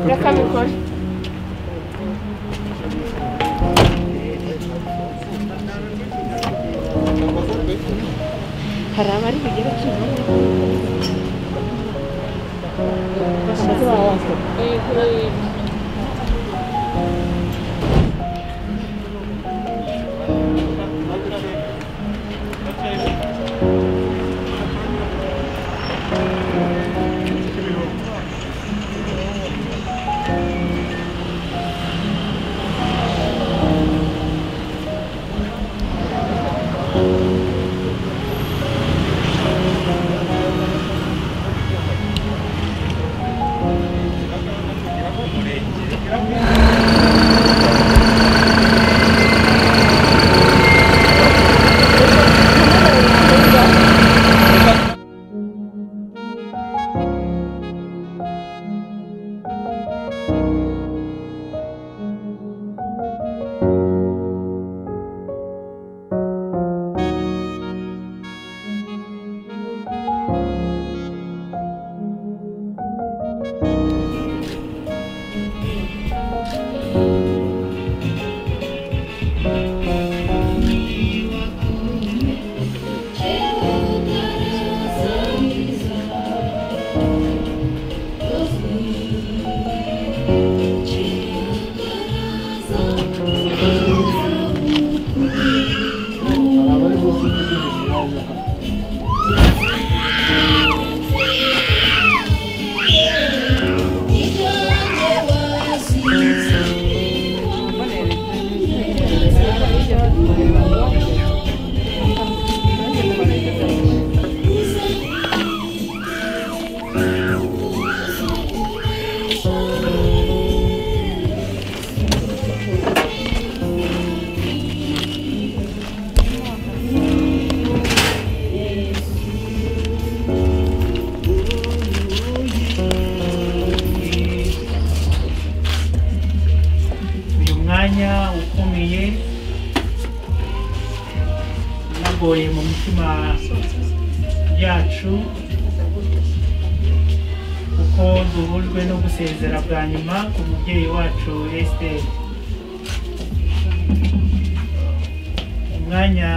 Rekambikore. Harabari bigera kimwe. ukomeye nagoye mu mitima yacu kuko duhujwe no gusezera bwa nyuma ku mubyeyi wacu Esther. Umwanya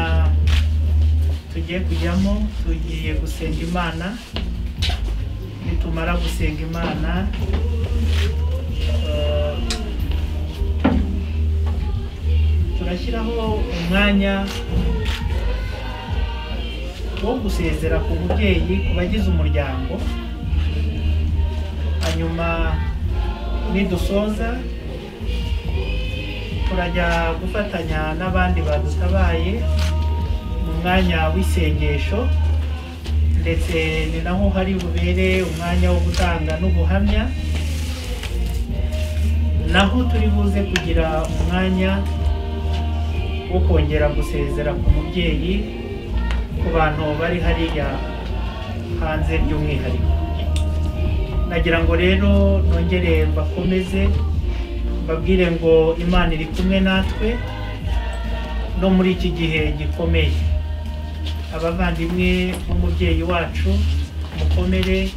tugiye kujyamo tugiye gusenga Imana. Nitumara gusenga Imana turashyiraho umwanya wo gusezera ku mubyeyi ku bagize umuryango. Hanyuma nidusoza turajya gufatanya n'abandi badutabaye mu mwanya w'isengesho, ndetse ni naho hari bubere umwanya wo gutanga n'ubuhamya, naho turi buze kugira umwanya wo kongera gusezera ku mubyeyi ku bantu bari hariya hanze by'umwihariko. Nagira ngo rero nongere bakomeze babwire ngo Imana iri kumwe natwe no muri iki gihe gikomeye. abavandimwe b'umubyeyi wacu mukomere,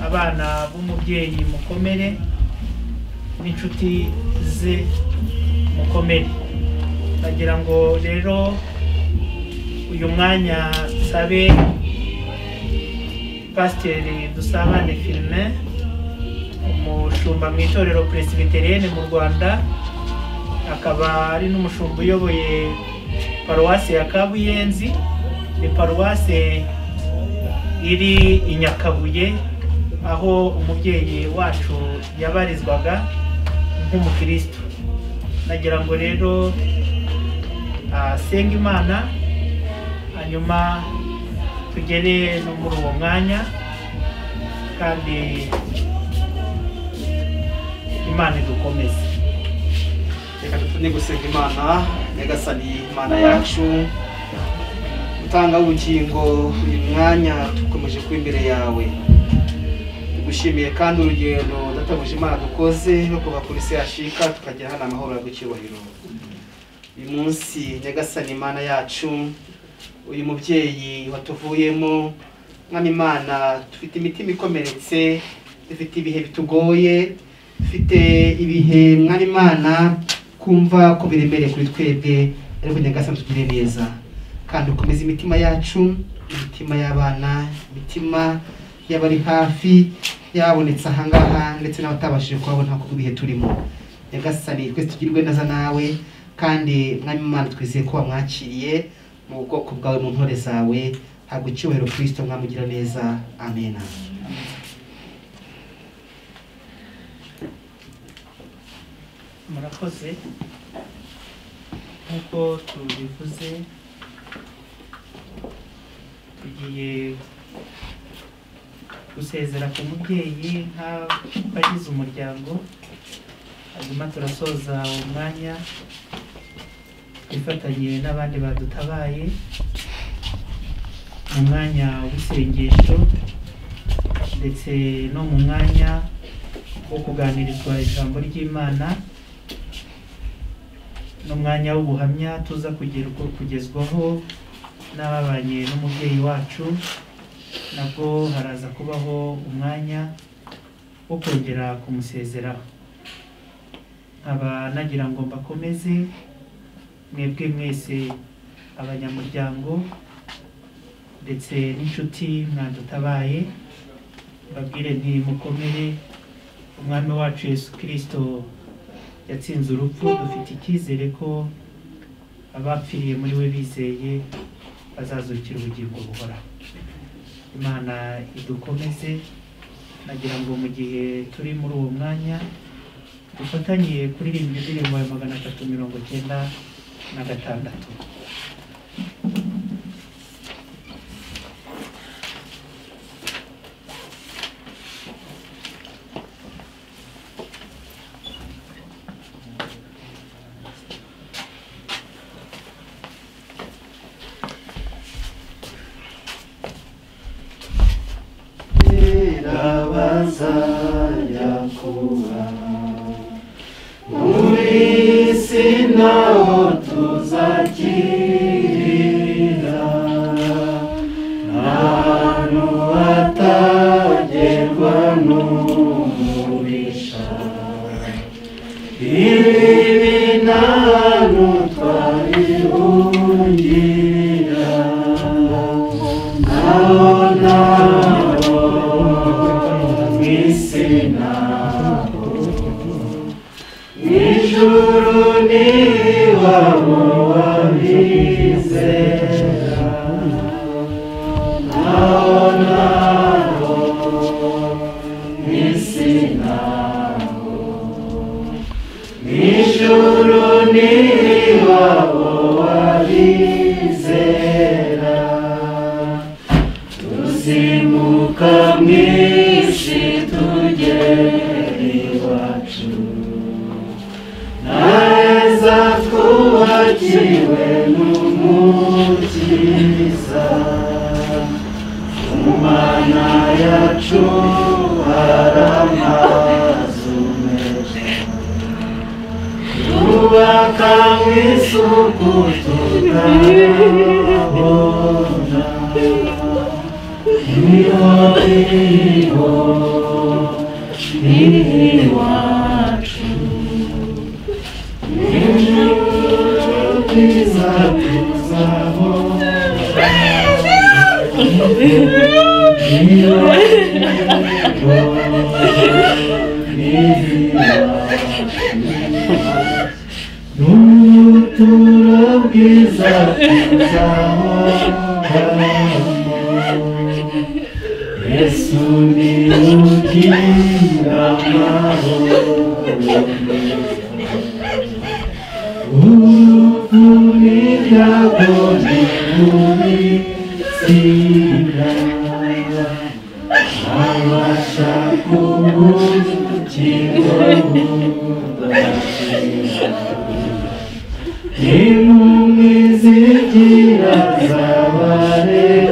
abana b'umubyeyi mukomere, n'inshuti ze mukomere. Nagira ngo rero uyu mwanya sabe Pasiteri Dusabane Firmin, umushumba mu itorero Presbyterienne mu Rwanda, akaba ari n'umushumba uyoboye paruwasi ya Kabuyenzi. Ni paruwasi iri i Nyakabuye, aho umubyeyi wacu yabarizwaga nk'umukristo. Nagira ngo rero senga Imana, hanyuma tugere no muri uwo mwanya, kandi Imana idukomeze. Reka dutune gusenga Imana. Nyagasani Imana yacu, utanga ubugingo, uyu mwanya tukomeje kuba imbere yawe. Tugushimiye kandi urugendo databuje Imana dukoze no kuva kuri se yashika tukagera hano amahoro y'agukirwahiro. Uyu munsi Nyagasani Imana yacu, uyu mubyeyi watuvuyemo, mwami Imana, dufite imitima ikomeretse, dufite ibihe bitugoye, dufite ibihe mwami Imana kumva ko biremereye kuri twebwe, ariko Nyagasani tugire neza kandi ukomeze imitima yacu, imitima y'abana, imitima y'abari hafi, yabonetse ahangaha ndetse n'abatabashije kuhabona ku bihe turimo. Nyagasani twese tugirwe neza nawe, kandi mwami Imana twizeye ko wamwakiriye mu bwoko bwawe mu ntore zawe. Habwa icyubahiro Kristo, mwamugira neza. Amen. Murakoze. Nk'uko tubivuze, tugiye gusezera ku mubyeyi nk'abagize umuryango, hanyuma turasoza uwo mwanya twifatanye n'abandi badutabaye mu mwanya w'isengesho, ndetse no mu mwanya wo kuganirizwa ijambo ry'Imana, n'umwanya w'ubuhamya tuza kugezwaho n'ababanye n'umubyeyi wacu. Nabwo haraza kubaho umwanya wo kongera kumusezeraho. Nkaba nagira ngo mbakomeze mwebwe mwese abanyamuryango ndetse n'inshuti mwadutabaye, babwire nti mukomere. Umwami wacu Yesu Kristo yatsinze urupfu. Dufite icyizere ko abapfiriye muri we bizeye bazazukira ubugingo buhoraho. Imana idukomeze. Nagira ngo mu gihe turi muri uwo mwanya dufatanye kuririmba indirimbo ya 396. Tuba kami suku tukao wacu Yesu ni ugira amahoro urupfuni byagoni kubitsinda abasha kubukingo budashira impumyi zigira zabarengera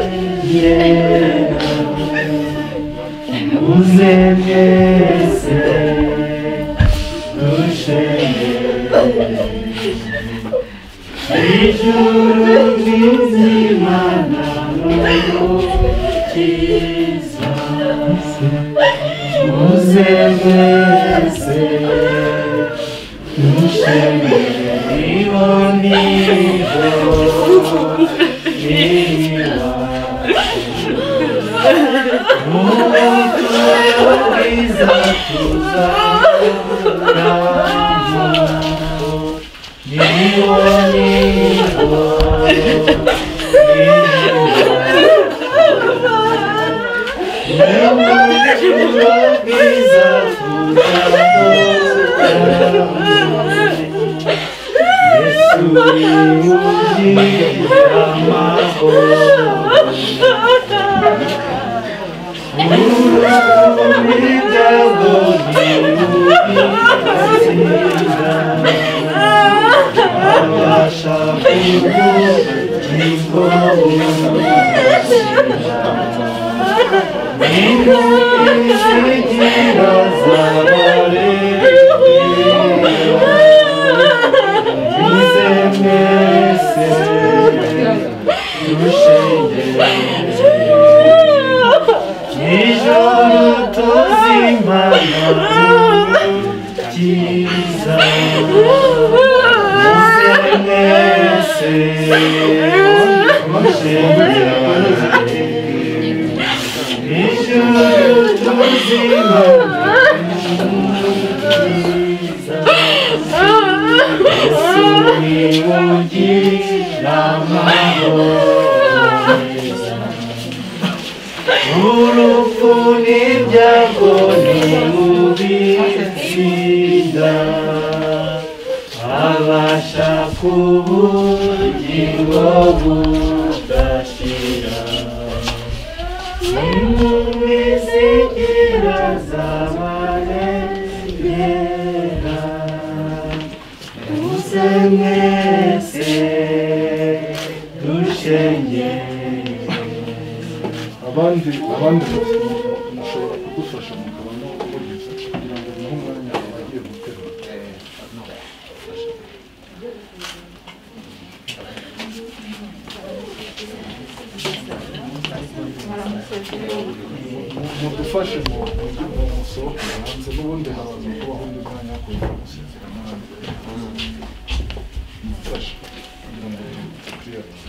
uze mwese dushengere ijuru ry'Imana n'umukiza uze mwese dushengere iboniho abandi mushobora kudufasha mukabamo umuvugizi kugira ngo muhe umwanya abagiye guterura mudufashe mu musohoke hanze n'ubundi habaza kubaho undi mwanya wo kuza gusezera n'abandi mudufashe kugira ngo twiyarize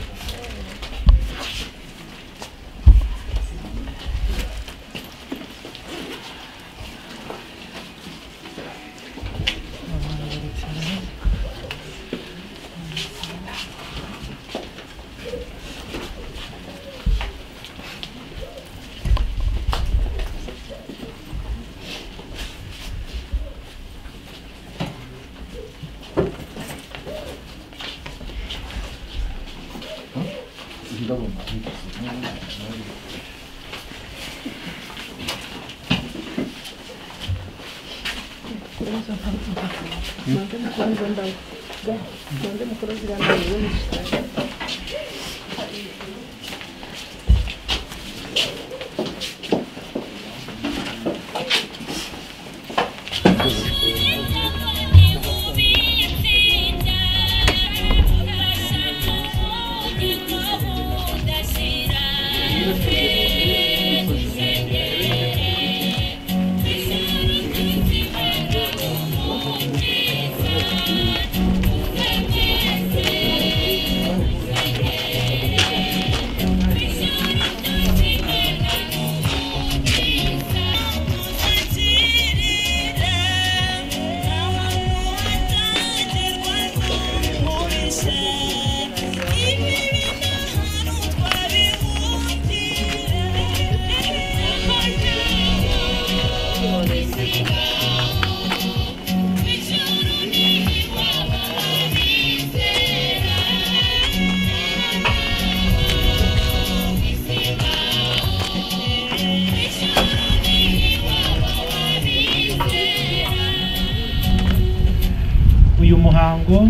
uyu muhango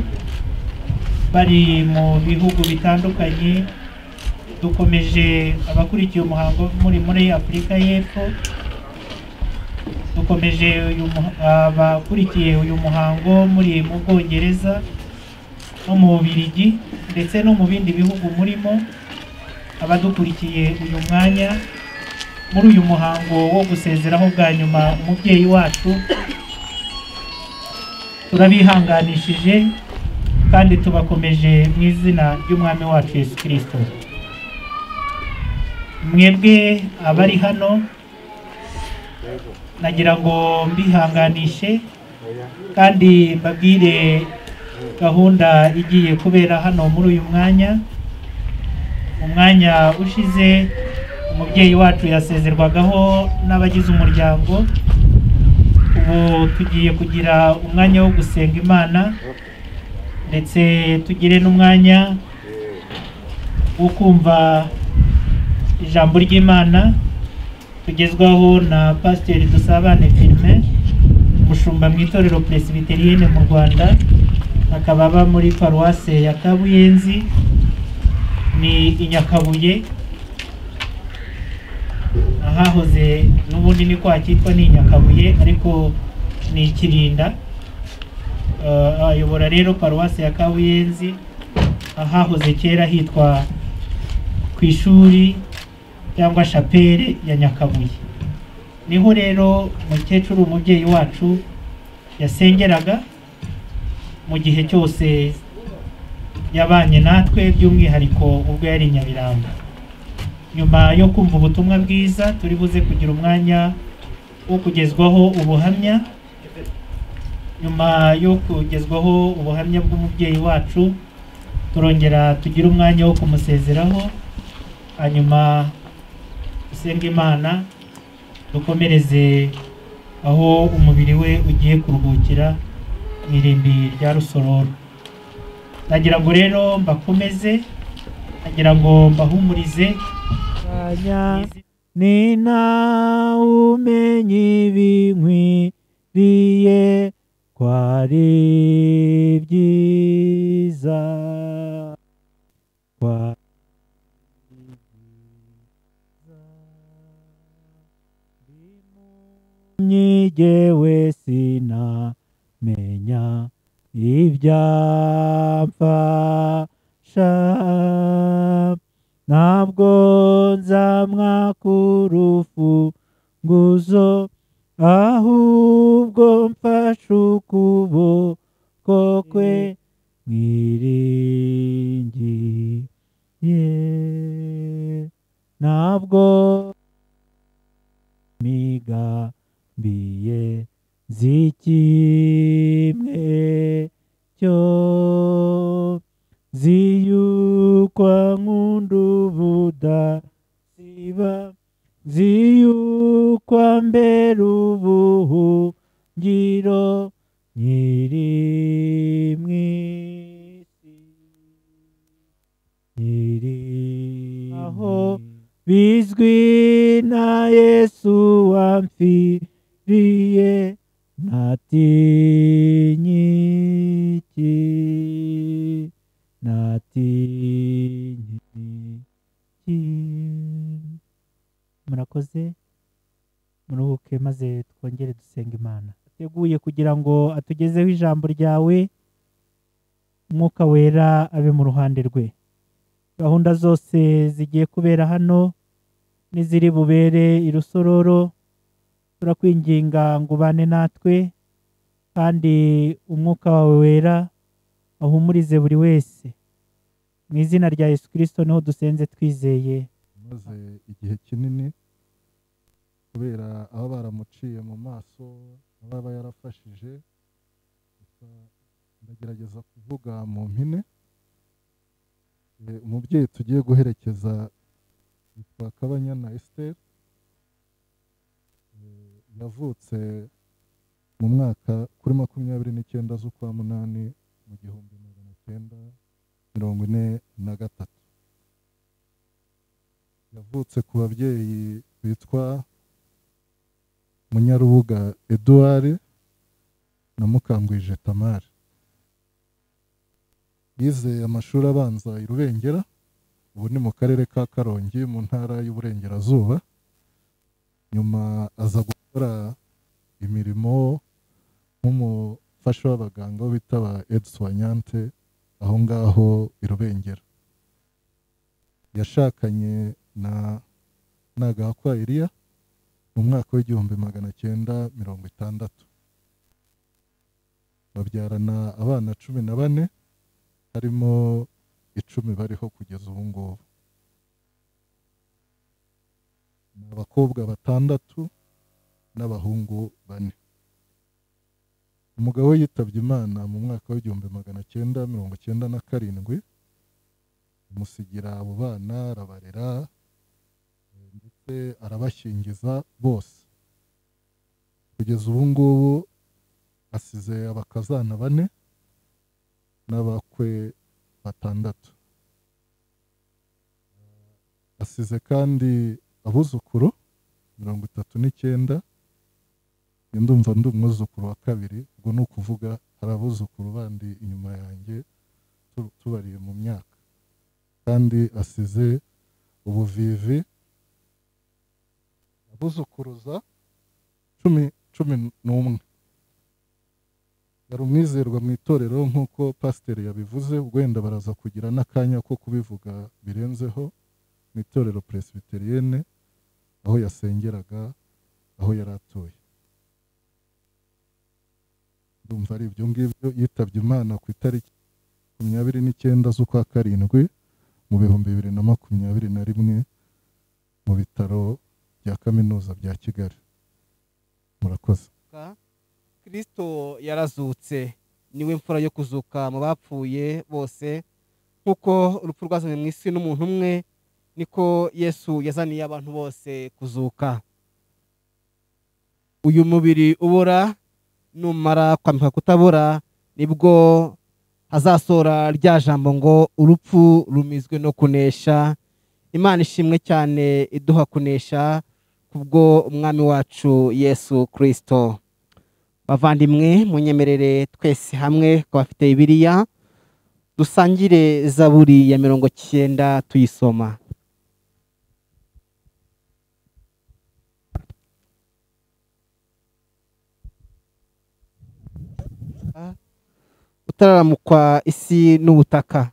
bari mu bihugu bitandukanye. Dukomeje abakurikiye umuhango muri Afurika y'Epfo, dukomeje abakurikiye uyu muhango muri mu Bwongereza no mu Bubiligi ndetse no mu bindi bihugu murimo, abadukurikiye uyu mwanya muri uyu muhango wo gusezeraho bwa nyuma umubyeyi wacu. Turabihanganishije kandi tubakomeje mu izina ry'umwami wacu Yesu Kristo. Mwebwe abari hano nagira ngo mbihanganishe kandi mbabwire gahunda igiye kubera hano muri uyu mwanya. Mu mwanya ushize umubyeyi wacu yasezerwagaho n'abagize umuryango. Ubu tugiye kugira umwanya wo gusenga Imana ndetse tugire n'umwanya wo kumva ijambo ry'Imana tugezwaho na Pasiteri Dusabane Firmin, umushumba mu itorero Presbyterienne mu Rwanda, akaba aba muri paruwase ya Kabuyenzi ni i Nyakabuye, ahahoze n'ubundi ni kwa cyitwa ni Nyakabuye ariko ni Kirinda. Ayobora rero paruwase ya Kabuyenzi, ahahoze kera hitwa ku ishuri cyangwa shapere ya Nyakabuye. Niho rero mukecuru umubyeyi wacu yasengeraga mu gihe cyose yabanye natwe, by'umwihariko ubwo yari Nyabiranga. Nyuma yo kumva ubutumwa bwiza, turi buze kugira umwanya wo kugezwaho ubuhamya. Nyuma yo kugezwaho ubuhamya bw'umubyeyi wacu, turongera tugira umwanya wo kumusezeraho, hanyuma dusenga Imana, dukomereze aho umubiri we ugiye kuruhukira mu irimbi rya Rusororo. Nagira ngo rero mbakomeze, nagira ngo mbahumurize. Ni na umenye ibinkwiriye kwari byiza, nyigewe sinamenya ibyamfasha, ntabwo nzamwaka urufunguzo, ahubwo mfashe ukuboko kwe mwiringiye. Ntabwo migambiye zikimwe cyo, ziyukwa nkunda ubudasiba, ziyukwa mbere ubuhungiro nyiri mwisi, nyiri aho bizwi na Yesu wamfiriye, natinyiki, natinyiki. Murakoze, muruhuke maze twongere dusenga Imana. Ateguye kugira ngo atugezeho ijambo ryawe, Umwuka Wera abe mu ruhande rwe. Gahunda zose zigiye kubera hano n'iziri bubere i Rusororo, turakwinginga ngo ubane natwe, kandi Umwuka wawe Wera ahumurize buri wese. Mu izina rya Yesu Kristo niho dusenze twizeye. maze igihe kinini kubera aho baramuciye mu maso ababa yarafashije, ndagerageza kuvuga mu mpine. Umubyeyi tugiye guherekeza yitwa KABANYANA Esther, yavutse mu mwaka kuri 29 z'ukwa munani mu 1943. Yavutse ku babyeyi bitwa Munyarubuga Edouard na Mukangwije Tamari. Yize amashuri abanza i Rubengera, ubu ni mu karere ka Karongi mu ntara y'Uburengerazuba. Nyuma aza gukora imirimo nk'umufasha w'abaganga bita ba Edswanyante aho ngaho i Rubengera. Yashakanye na Nagahakwa Eliya mu mwaka w'1960. Babyarana abana 14, harimo 10 bariho kugeza ubu ngubu. Abakobwa 6 n'abahungu 4. Umugabo yitabye Imana mu mwaka w'1997, umusigira abo bana arabarera ndetse arabashyingiza bose. Kugeza ubu ngubu asize abakazana 4 n'abakwe 6. Asize kandi abuzukuru 39. Ndumva ndi umwuzukuru wa 2, ubwo ni ukuvuga hari abuzukuru bandi inyuma yanjye tubariye mu myaka. Kandi asize ubuvivi abuzukuruza 11. Yari umwizerwa mu itorero nk'uko pasiteri yabivuze, wenda baraza kugira n'akanya ko kubivuga birenzeho, mu itorero Presbyterienne aho yasengeraga, aho yari atuye. Ndumva ari ibyo ngibyo. Yitabye Imana ku itariki 29 z'ukwa karindwi mu 2021 mu bitaro bya kaminuza bya Kigali. Murakoze. Kristo yarazutse, niwe mfura yo kuzuka mu bapfuye bose. Nk'uko urupfu rwazanye mu isi n'umuntu umwe, niko Yesu yazaniye abantu bose kuzuka. Uyu mubiri ubora numara kwambika kutabora, nibwo hazasora rya jambo ngo urupfu rumizwe no kunesha. Imana ishimwe cyane iduha kunesha kubwo umwami wacu Yesu Kristo. Bavandimwe, munyemerere twese hamwe ko bafite Bibiliya dusangire Zaburi ya 90 tuyisoma. Utararamukwa isi n'ubutaka,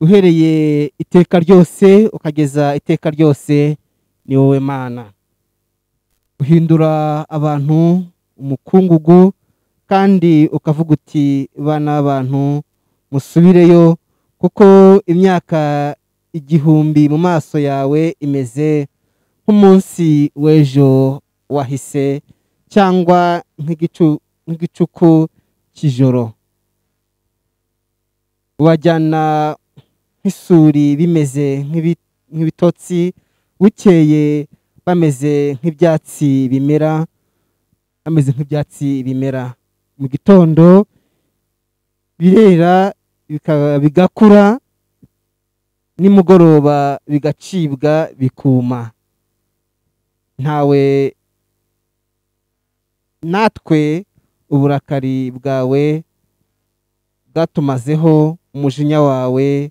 uhereye iteka ryose ukageza iteka ryose, ni wowe Mana. Uhindura abantu umukungugu, kandi ukavuga uti bana b'abantu musubireyo, kuko imyaka 1000 mu maso yawe imeze nk'umunsi w'ejo wahise, cyangwa nk'igicuku cy'ijoro. Ubajyana nk'isuri bimeze nk'ibitotsi, bukeye bameze nk'ibyatsi bimera. Mu gitondo birera bigakura, nimugoroba bigacibwa bikuma. Ntawe natwe uburakari bwawe bwatumazeho, umujinya wawe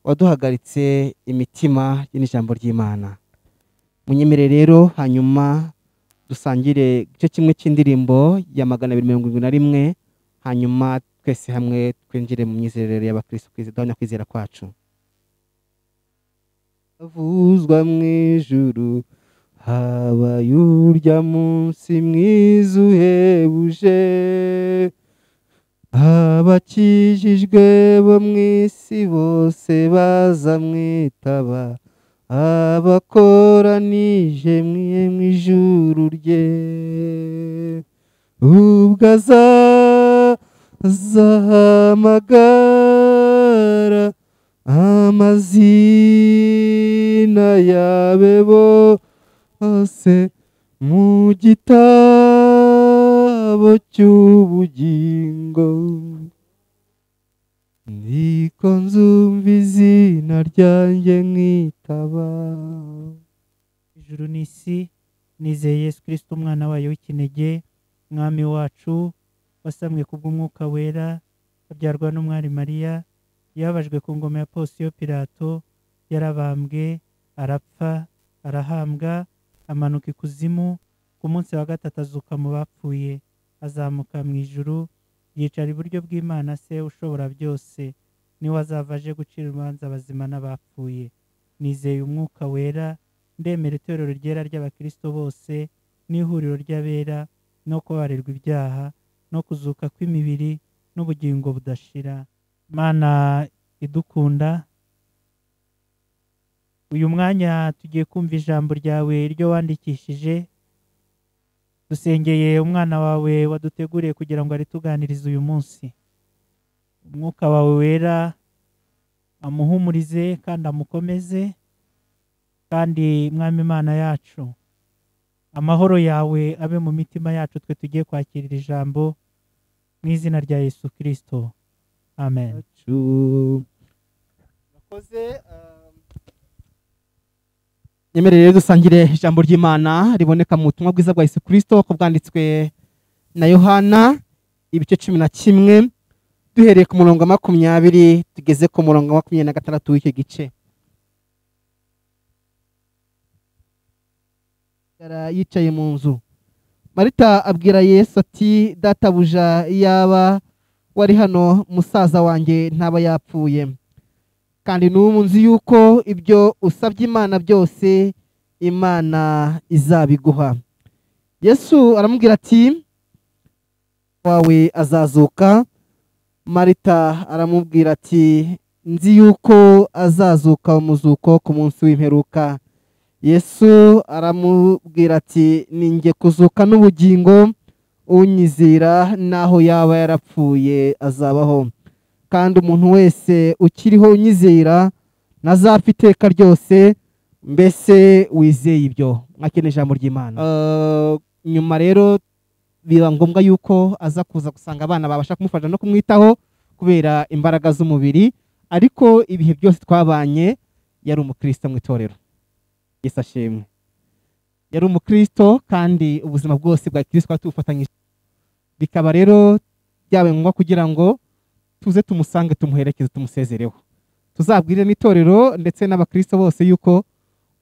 waduhagaritse imitima y'ijambo ry'Imana. Munyemere rero hanyuma dusangire igice kimwe cy'indirimbo ya 271, hanyuma twese hamwe twinjire mu myizerere y'abakristo kwizera kwizera kwacu. Avuzwa mu ijuru habaye urya munsi mwiza uhebuje, abakijijwe bo mu isi bose bazamwitaba, abakoranije mu ijuru rye. Ubwo azahamagara amazina yabe bose, mu gitabo cy'ubugingo, ndiko nzumva izina ryanjye nkitaba. ijuru n'isi, nizeye Yesu Kristo umwana wayo w'ikinege, mwami wacu, wasamwe kubw'umwuka wera, abyarwa n'umwari Mariya, yababajwe ku ngoma ya Ponsiyo Pilato, yarabambwe, arapfa, arahambwa, amanuka ikuzimu, ku munsi wa gatatu azuka mu bapfuye, azamuka mu ijuru, yicara iburyo bw'Imana se ushobora byose, niwe azava aje gucira urubanza abazima n'abapfuye. Nizeye umwuka wera, ndemera itorero ryera ry'abakristo bose, n'ihuriro ry'abera, no kubabarirwa ibyaha, no kuzuka kw'imibiri, n'ubugingo budashira. Mana idukunda, uyu mwanya tugiye kumva ijambo ryawe iryo wandikishije, dusengeye umwana wawe waduteguriye kugira ngo arituganirize uyu munsi. Umwuka wawe wera amuhumurize kandi amukomeze, kandi mwami Imana yacu, amahoro yawe abe mu mitima yacu twe tugiye kwakirira ijambo, mu izina rya Yesu Kristo, amen. Nyemerere dusangire ijambo ry'Imana riboneka mu butumwa bwiza bwa Yesu Kristo ko bwanditswe na Yohana ibice 11 duhereye ku murongo wa 20 tugeze ku murongo wa 26 w'icyo gice. Yicaye mu nzu, Marita abwira Yesu ati, databuja, iyaba wari hano musaza wanjye ntaba yapfuye. Kandi n'ubu nzi yuko ibyo usabye Imana byose Imana izabiguha. Yesu aramubwira ati, wawe azazuka. Marita aramubwira ati, nzi yuko azazuka umuzuko ku munsi w'imperuka. Yesu aramubwira ati, ninjye kuzuka n'ubugingo, unyizera naho yaba yarapfuye azabaho. Kandi umuntu wese ukiriho unyizera ntazapfa iteka ryose. Mbese wizeye ibyo? Mwakene ijambo ry'Imana. Nyuma rero biba ngombwa yuko aza kuza gusanga abana babasha kumufasha no kumwitaho kubera imbaraga z'umubiri, ariko ibihe byose twabanye yari umukristo mu itorero. Yesu ashimwe. Yari umukristo kandi ubuzima bwose bwa Kristo tubufatanyije. Bikaba rero byabaye ngombwa kugira ngo tuze tumusange, tumuherekeze, tumusezereho. Tuzabwire n'itorero ndetse n'abakristo bose yuko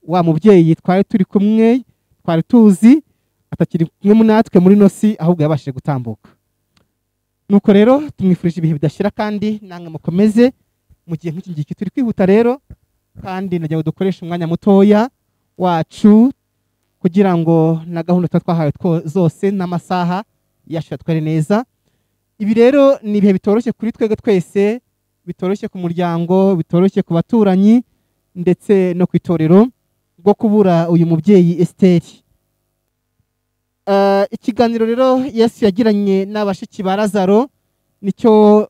wa mubyeyi twari turi kumwe, twari tuzi atakiri kumwe natwe muri nosi, ahubwo yabashije gutambuka. Nuko rero tumwifurije ibihe bidashira kandi namwe mukomeze mu gihe nk'iki ngiki turi kwihuta rero, kandi nagira ngo dukoreshe umwanya mutoya wacu kugira ngo na gahunda twahawe zose n'amasaha yacu twari neza. Ibi rero ni ibihe bitoroshye kuri twebwe twese, bitoroshye ku muryango, bitoroshye ku baturanyi ndetse no ku itorero, bwo kubura uyu mubyeyi Esther. Ikiganiro rero Yesu yagiranye n'abashiki ba Lazaro nicyo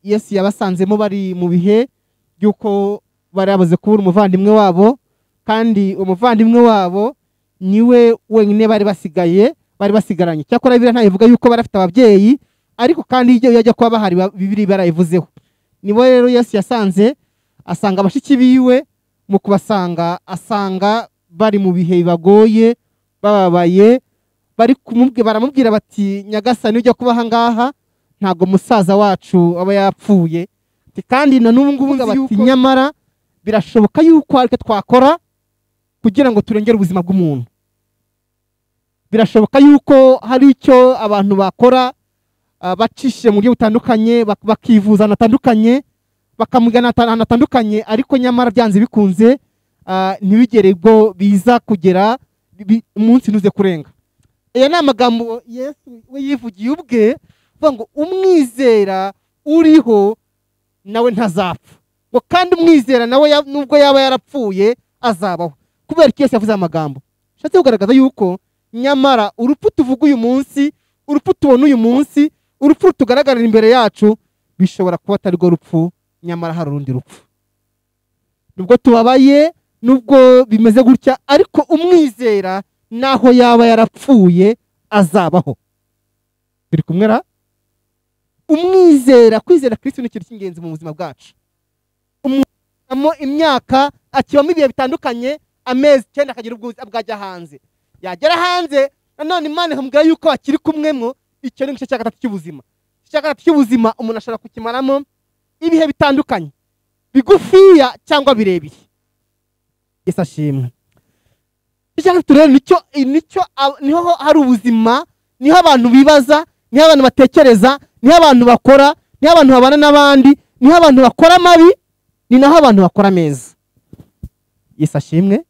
Yesu yabasanzemo bari mu bihe by'uko bari babuze kubura umuvandimwe wabo, kandi umuvandimwe wabo niwe wenyine bari basigaranye. Cyakora Bibiliya ntayivuga yuko barafite ababyeyi, ariko kandi iyo yajya kuba bahari Bibiliya barayivuzeho. Nibo rero Yesu yasanze, asanga abashiki biwe, mu kubasanga asanga bari mu bihe bibagoye, bababaye, baramubwira bati, nyagasani ujya kuba aha ngaha ntago musaza wacu aba yapfuye, kandi na n'ubu ngubu bati nyamara birashoboka yuko ariko twakora kugira ngo turengere ubuzima bw'umuntu. Birashoboka yuko hari icyo abantu bakora, bacishije mu buryo butandukanye, bakivuza ahantu bakamugana ahantu hatandukanye, ariko nyamara byanze bikunze ntibigere ubwo biza kugera umunsi ntuze kurenga. Aya ni amagambo Yesu we yivugiye ubwe, uvuga ngo umwizera uriho nawe ntazapfa, ngo kandi umwizera nawe nubwo yaba yarapfuye azabaho. Kubera ko Yesu yavuze amagambo ashatse kugaragaza yuko nyamara urupfu tuvuga uyu munsi, urupfu tubona uyu munsi, urupfu tugaragarira imbere yacu, bishobora kuba atari rwo rupfu, nyamara hari urundi rupfu. Nubwo tubabaye, nubwo bimeze gutya, ariko umwizera naho yaba yarapfuye azabaho. Turi kumwe ra? Umwizera, kwizera Kristo ni ikintu cy'ingenzi mu buzima bwacu. Umuntu imyaka akibamo ibihe bitandukanye, amezi 9 akagira ubwuzu bwajya hanze. Yagera hanze nanone Imana ikamubwira yuko akiri kumwemo, icyo ni igice cya gatatu cy'ubuzima. Igice cya gatatu cy'ubuzima umuntu ashobora kukimaramo ibihe bitandukanye, bigufiya cyangwa birebire. Yesu ashimwe. Igice cya gatatu rero niho hari ubuzima, niho abantu bibaza, niho abantu batekereza, niho abantu bakora, niho abantu babana n'abandi, niho abantu bakora amabi, ni naho abantu bakora meza. Yesu ashimwe.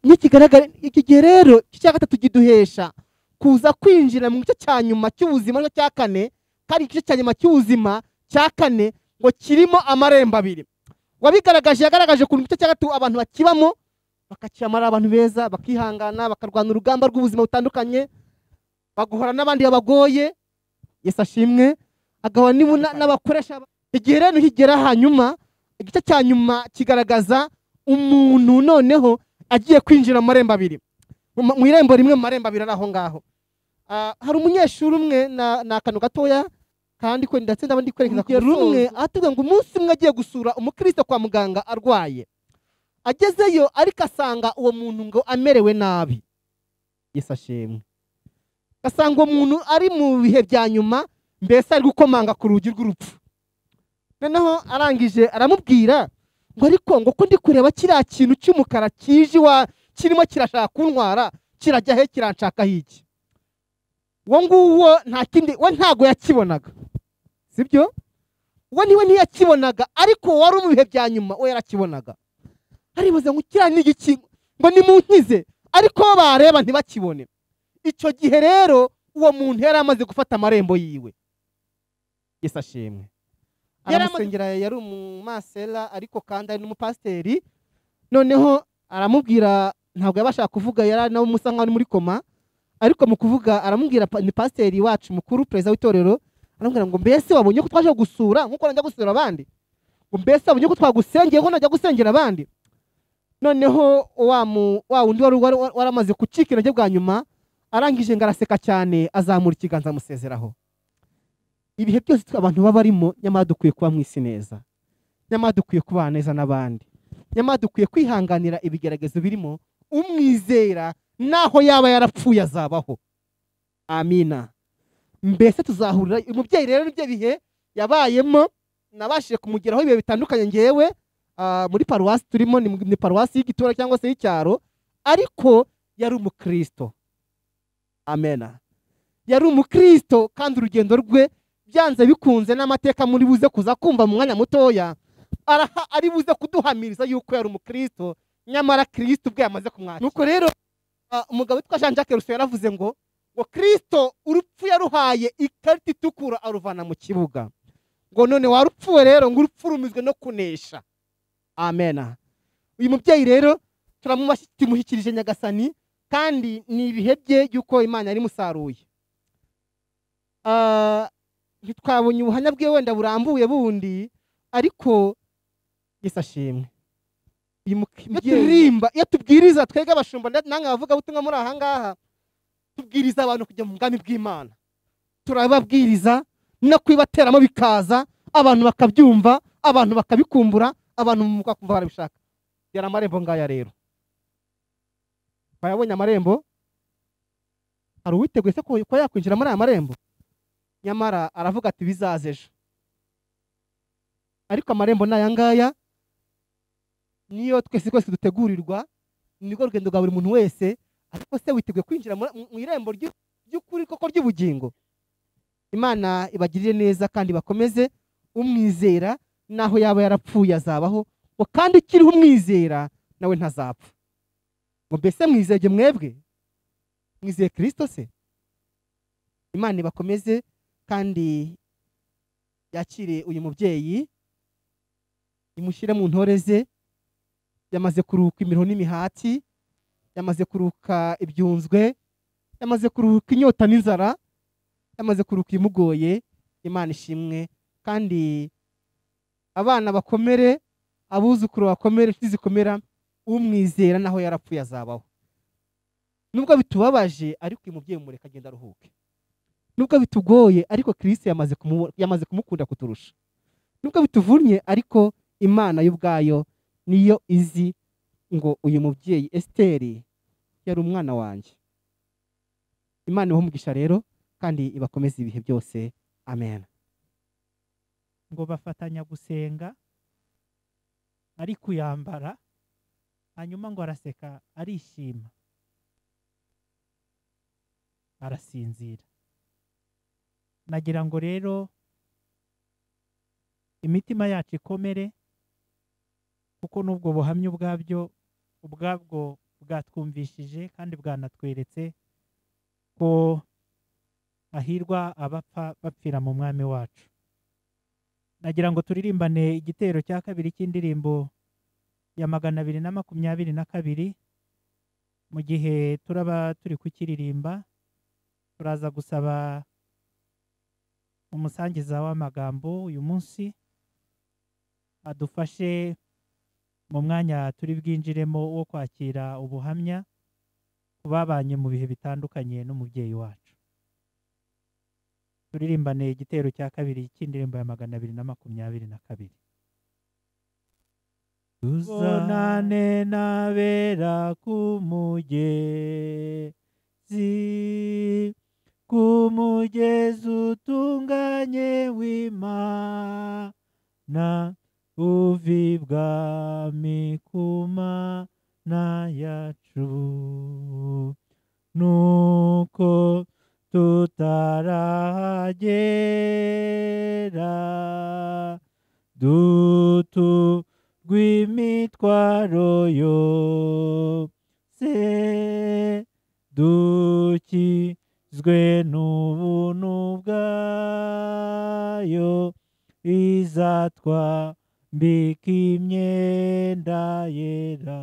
N'ikigaragara iki gihe rero cya gatatu kiduhesha kuza kwinjira mu gice cya nyuma cy'ubuzima cyo cya kane, kandi igice cya nyuma cy'ubuzima cya kane ngo kirimo amarembo abiri. Wabigaragaje yagaragaje ku gice cya gatatu abantu bakibamo bakakiyamara, abantu beza bakihangana, bakarwana urugamba rw'ubuzima butandukanye, baguhora n'abandi babagoye. Yesu ashimwe. Agawa n'abakoresha. Igihe rero higera hanyuma igice cya nyuma kigaragaza umuntu noneho agiye kwinjira mu marembo abiri, mu irembo rimwe mu marembo abiri ari aho ngaho. Hari umunyeshuri umwe na akantu gatoya kandi ko ndetse ndabandi kwerekeza ku rumwe, atubwira ngo umunsi umwe agiye gusura umukristo kwa muganga arwaye. Agezeyo ariko asanga uwo muntu ngo amerewe nabi. Yesu ashimwe. Asanga uwo muntu ari mu bihe bya nyuma, mbese ari gukomanga ku rugi rw'urupfu. Noneho arangije aramubwira ngo ariko ngo ko ndi kureba kiriya kintu cy'umukara kije kirimo kirashaka kuntwara, kirajya he, kiranshaka hiki. Wo nguwo nta kindi, we ntago yakibonaga, sibyo? We ntiyakibonaga, ariko wari mu bihe bya nyuma we yarakibonaga. Aribaza ngo kiriya ni igiki, ngo nimunkize, ariko bareba ntibakibone. Icyo gihe rero uwo muntu yari amaze gufata amarembo yiwe. Yesu ashimwe. Aramusengera, yari umumasera ariko kandi ari n'umupasiteri. Noneho aramubwira, ntabwo yabashaka kuvuga, yari nawe musa nkaho ari muri koma, ariko mu kuvuga aramubwira ni pasiteri wacu mukuru, perezida w'itorero, aramubwira ngo mbese wabonye ko twaje gusura nkuko najya gusura abandi? Ngo mbese wabonye ko twagusengeye ko najya gusengera abandi? Noneho wa wundi wari amaze kucika intege bwa nyuma, arangije ngo araseka cyane, azamura ikiganza amusezeraho. Ibihe byose abantu baba barimo, nyamara dukwiye kuba mu isi neza, nyamara dukwiye kubana neza n'abandi, nyamara dukwiye kwihanganira ibigeragezo birimo. Umwizera naho yaba yarapfuye azabaho. Amina. Mbese tuzahurira. Umubyeyi rero n'ibyo bihe yabayemo, nabashije kumugeraho ibihe bitandukanye ngewe muri paruwasi turimo, ni paruwasi y'igitura cyangwa se y'icyaro, ariko yari umukristo. Amena. Yari umukristo kandi urugendo rwe byanze bikunze n'amateka muri buze kuza kumva mu mwanya mutoya, ari buze kuduhamiriza yuko yari umukristo, nyamara Kristo ubwe yamaze kumwakira. Nuko rero umugabo witwa Jean Jacques Rousseau yaravuze ngo Kristo urupfu yaruhaye ikarita itukura aruvana mu kibuga, ngo none warupfuwe rero ngo urupfu rumizwe no kunesha. Amena. Uyu mubyeyi rero tumumushyikirije Nyagasani, kandi ni ibihe bye yuko Imana yari musaruye. Ntitwabonye ubuhamya bwe wenda burambuye bundi, ariko Yesu ashimwe. Iyo tubwiriza twege abashumba nange abavuga butumwa muri aha ngaha, tubwiriza abantu kujya mu bwami bw'Imana, turababwiriza no kwibateramo bikaza, abantu bakabyumva, abantu bakabikumbura, abantu mukumva barabishaka. Yari amarembo ngaya rero. Bayabonye amarembo, hari uwiteguye se ko yakwinjira muri aya marembo? Nyamara aravuga ati bizaza ejo. Ariko amarembo n'aya ngaya niyo twese dutegurirwa, niko rugendo rwa buri muntu wese. Ariko se witeguye kwinjira mu irembo ry'ukuri koko ry'ubugingo? Imana ibagirire neza kandi bakomeze. Umwizera naho yaba yarapfuye azabaho, ngo kandi ukiriho umwizera nawe ntazapfa. Ngo mbese mwizeye mwebwe? Mwizeye Kristo se? Imana ibakomeze kandi yakire uyu mubyeyi, imushyire mu ntore ze. Yamaze kuruhuka imiruho n'imihati, yamaze kuruhuka ibyunzwe, yamaze kuruhuka inyota n'inzara, yamaze kuruhuka imugoye. Imana ishimwe. Kandi abana bakomere, abuzukuru bakomere, inshuti zikomera. Umwizera naho yarapfuye azabaho. nubwo bitubabaje ariko uyu mubyeyi mureka agenda aruhuke, nubwo bitugoye ariko Kristo yamaze kumukunda kuturusha, nubwo bituvunnye ariko Imana y'ubwayo niyo izi ngo uyu mubyeyi Esteri yari umwana wanjye. Imana ibahe umugisha rero kandi ibakomeze ibihe byose, amen. ngo bafatanya gusenga ari kuyambara, hanyuma ngo araseka arishima arasinzira. Nagira ngo rero imitima yacu ikomere, kuko n'ubwo buhamya ubwabwo bwatwumvishije kandi bwanatweretse ko hahirwa abapfa bapfira mu mwami wacu. Nagira ngo turirimbane igitero cya kabiri cy'indirimbo ya 222. Mu gihe turaba turi kukiririmba, turaza gusaba umusangiza w'amagambo uyu munsi adufashe mu mwanya turi bwinjiremo wo kwakira ubuhamya ku babanye mu bihe bitandukanye n'umubyeyi wacu. Turirimbane igitero cya kabiri cy'indirimbo ya 222. Tuzonane n'abera ku mugezi utunganye w'Imana, uva ibwami ku Mana yacu. Nuko tutarahagera duturwa imitwaro yose, dukizwe n'ubuntu bwayo, izatwambika imyenda yera.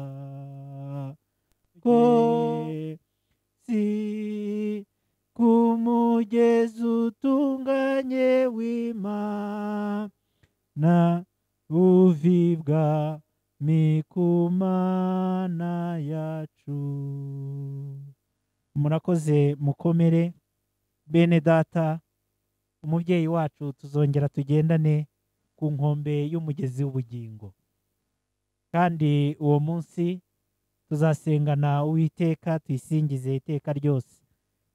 Ku mugezi utunganye w'Imana, uva ibwami ku Mana yacu. Murakoze, mukomere bene data. Umubyeyi wacu tuzongera tugendane ku nkombe y'umugezi w'ubugingo, kandi uwo munsi tuzasengana Uwiteka, tuyisingize iteka ryose.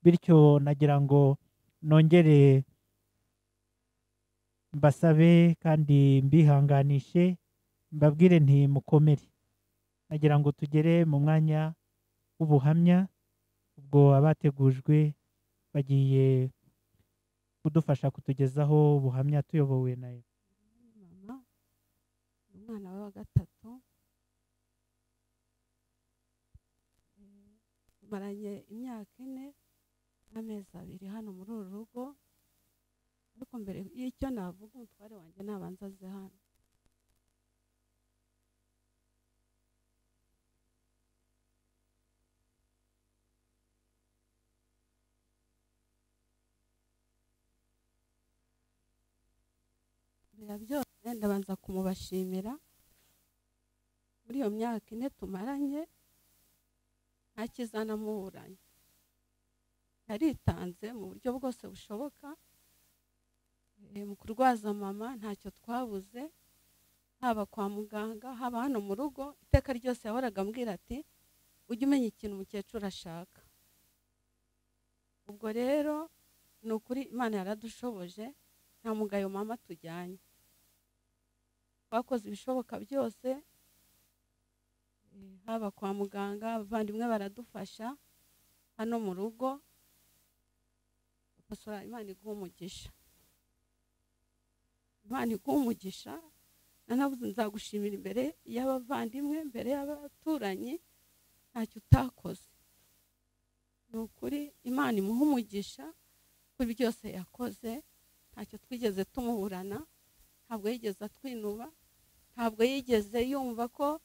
Bityo nagira ngo nongere mbasabe kandi mbihanganishe, mbabwire nti mukomere. Nagira ngo tugere mu mwanya w'ubuhamya, ubwo abategujwe bagiye kudufasha kutugezaho ubuhamya tuyobowe na mama, umwana we wa gatatu. Maranye imyaka 4 n'amezi 2 hano muri uru rugo, ariko mbere y'icyo navuga umutware wanjye nabanza aze hano. Byose ndabanza kumubashimira muri iyo myaka 4 tumaranye, nta kizana muburanye, yaritanze mu buryo bwose bushoboka. Mu kurwaza mama ntacyo twabuze, haba kwa muganga haba hano mu rugo. Iteka ryose yahoraga ambwira ati ujye umenya ikintu umukecuru ashaka. Ubwo rero ni ukuri Imana yaradushoboje, nta mugayo mama tujyanye. Twakoze ibishoboka byose, haba kwa muganga, abavandimwe baradufasha hano mu rugo. Basora Imana iguha umugisha, Imana iguha umugisha. Nanavuze nzagushimira imbere y'abavandimwe, imbere y'abaturanyi, ntacyo utakoze. Ni ukuri Imana imuha umugisha kuri byose yakoze. Ntacyo twigeze tumuburana, ntabwo yigeze atwinuba, ntabwo yigeze yumva ko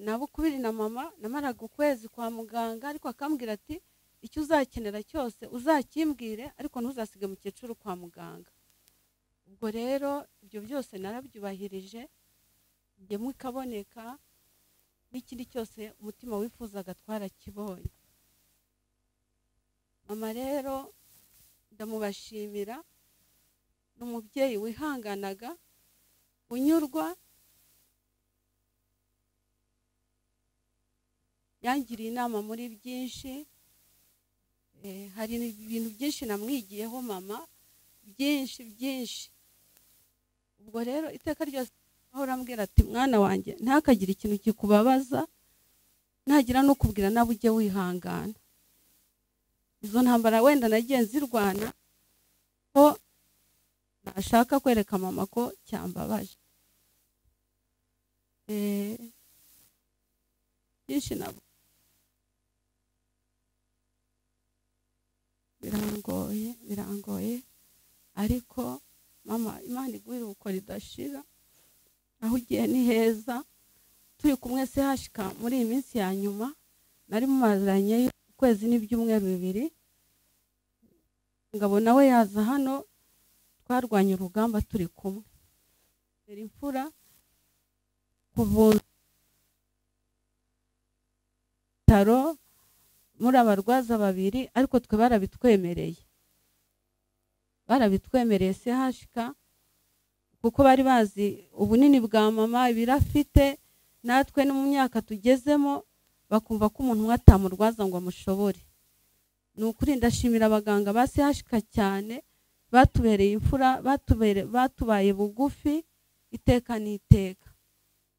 nabukubiri na mama namaraga ukwezi kwa muganga, ariko akambwira ati icyo uzakenera cyose uzakimbwire, ariko ntuzasige mukecuru kwa muganga. Ubwo rero ibyo byose narabyubahirije, ngemwe ikaboneka, n'ikindi cyose umutima wifuzaga twarakibonye. mama rero ndamubashimira, ni umubyeyi wihanganaga, unyurwa, yangiriye inama muri byinshi. Hari ibintu byinshi namwigiyeho mama, byinshi. Ubwo rero iteka ryose ahora ambwira ati mwana wanjye ntakagire ikintu kikubabaza, ntagira no kubwira nabo ujye wihangana. Izo ntambara wenda nagiye nzirwana ko nashaka kwereka mama ko cyambabaje. Byinshi nabo birangoye, ariko mama Imana iguhe uko ridashira, aho ugiye ni heza. Turi kumwe se hashika muri iyi minsi ya nyuma, nari mumazanye ukwezi n'ibyumweru 2, ngabo nawe yaza hano, twarwanye urugamba turi kumwe. Imfura kubutaro muri abarwaza 2, ariko twe barabitwemereye se hashika, kuko bari bazi ubunini bwa mama birafite, natwe no mu myaka tugezemo bakumva ko umuntu atamurwaza ngo amushobore. Ni ukuri ndashimira abaganga base hashika cyane, batubereye imfura, batubaye bugufi iteka n'iteka.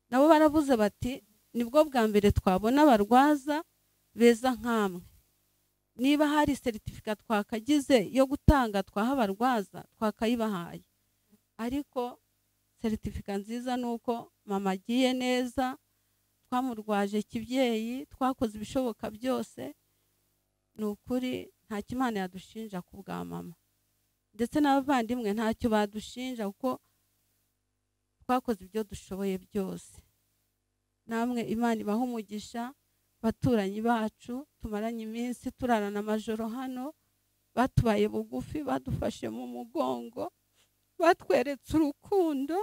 Nabo baravuze bati nibwo bwa mbere twabona abarwaza beza nkamwe. Niba hari certificate twakagize yo gutanga twaha abarwaza twakayibahaye, ariko certificate nziza nuko mama agiye neza, twamurwaje kibyeyi, twakoze ibishoboka byose. Ni ukuri nta kimana yadushinja ku bwa mama, ndetse n'abavandimwe ntacyo badushinja kuko twakoze ibyo dushoboye byose. Namwe Imana ibaha umugisha, baturanyi bacu tumaranye iminsi turarana amajoro hano, batubaye bugufi, badufashe mu mugongo, batweretse urukundo.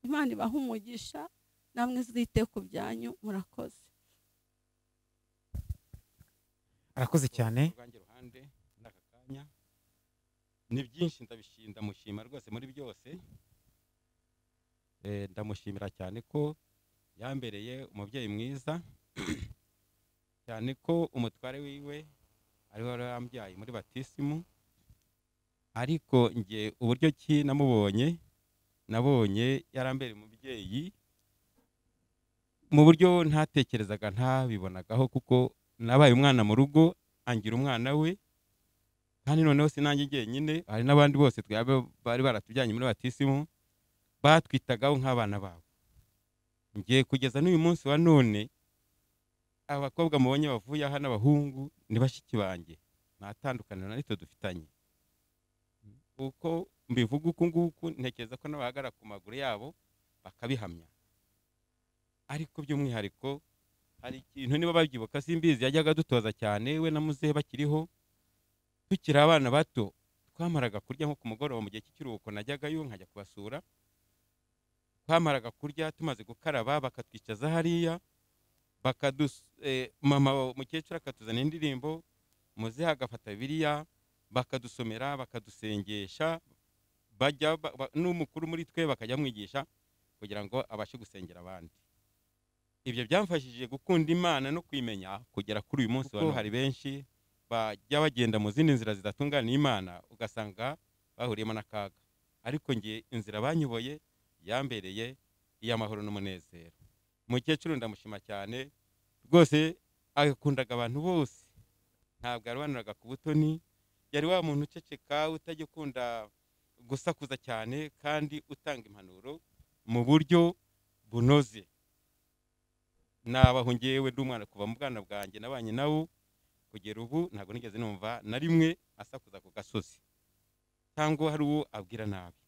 Imana ibaha umugisha, namwe zite ku byanyu, murakoze. Arakoze cyane. Ni byinshi ndamushima rwose muri byose. Ndamushimira cyane ko yambereye umubyeyi mwiza, cyane ko umutware wiwe ariho yarambyaye muri batisimu, ariko nge uburyo ki nabonye yarambereye umubyeyi mu buryo ntatekerezaga, ntabibonagaho, kuko nabaye umwana mu rugo angira umwana we, kandi noneho sinange jyenyine, hari n'abandi bose bari baratujyanye muri batisimu batwitagaho nk'abana babo. Ngiye kugeza n'uyu munsi wa none abakobwa mubonye bavuye aha n'abahungu ni bashiki banjye, ntatandukaniro na rito dufitanye. Uko mbivuga uku nguku ntekereza ko n'abahagara ku maguru yabo bakabihamya. Ariko by'umwihariko hari ikintu niba babyibuka simbizi, yajyaga dutoza cyane we na muzehe bakiriho, tukiri abana bato twamaraga kurya nko ku mugoroba mu gihe cy'ikiruhuko najyagayo nkajya kubasura. Twamaraga kurya tumaze gukaraba bakatwicaza hariya, mama mukecuru akatuzana indirimbo, muzehe agafata Bibiliya bakadusomera, bakadusengesha, bajya n'umukuru muri twe bakajya mwigisha kugira ngo abashe gusengera abandi. Ibyo byamfashije gukunda Imana no kwimenya kugera kuri uyu munsi. Hari benshi bajya bagenda mu zindi nzira zidatunganiye Imana, ugasanga bahuriyemo n'akaga, ariko nge inzira banyoboye yambereye iy'amahoro n'umunezero. Mukecuru ndamushima cyane rwose, agakundaga abantu bose, ntabwo arwaniraga ku butoni, yari wa muntu uceceka, utajya ukunda gusakuza cyane, kandi utanga impanuro mu buryo bunoze. Nabaho ngewe ndi umwana kuva mu bwana bwanjye nabanye nawo kugera ubu, ntabwo nigeze numva na rimwe asakuza ku gasozi cyangwa hari uwo abwira nabi.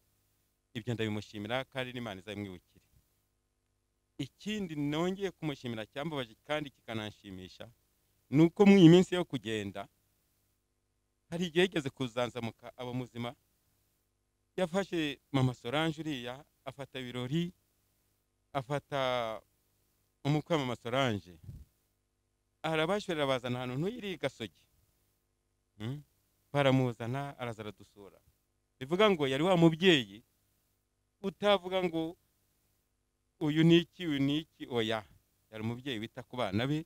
Ibyo ndabimushimira kandi n'Imana izabimwibukire. Ikindi nongeye kumushimira cyambabaje kandi kikananshimisha, nuko mu iyi minsi yo kugenda hari igihe yigeze kuzanzamuka aba muzima, yafashe mama Solange uriya, afata ibirori, afata umukwe wa mama Solange, arabashorera bazana ahantu ntuyiri Gasogi. baramuzana araza aradusura, bivuga ngo yari wa mubyeyi utavuga ngo uyu ni iki uyu ni iki, oya, yari umubyeyi wita ku bana be.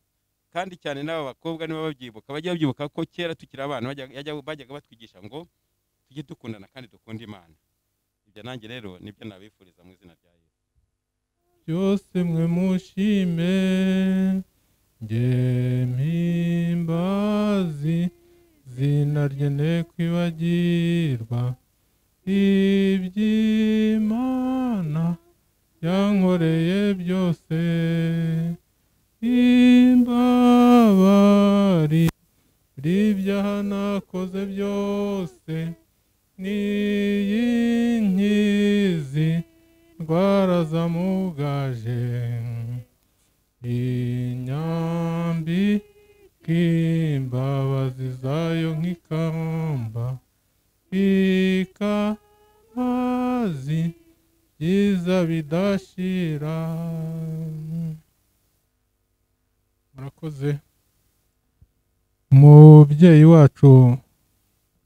Kandi cyane n'aba bakobwa niba babyibuka bajya babyibuka ko kera tukiri abana bajyaga batwigisha ngo tujye dukundana kandi dukunda Imana. Ibyo nanjye rero nibyo nabifuriza mu izina rya Yesu. byose mwe mushime nge mpimbazi zina rye ne kwibagirwa iby'Imana yankoreye byose, imbabari ibyaha nakoze byose, n'iy'inkizi ndwara zamugaje, inyambi k'imbabazi zayo nk'ikamba, ikabazi byiza bidashira. Murakoze. Umubyeyi wacu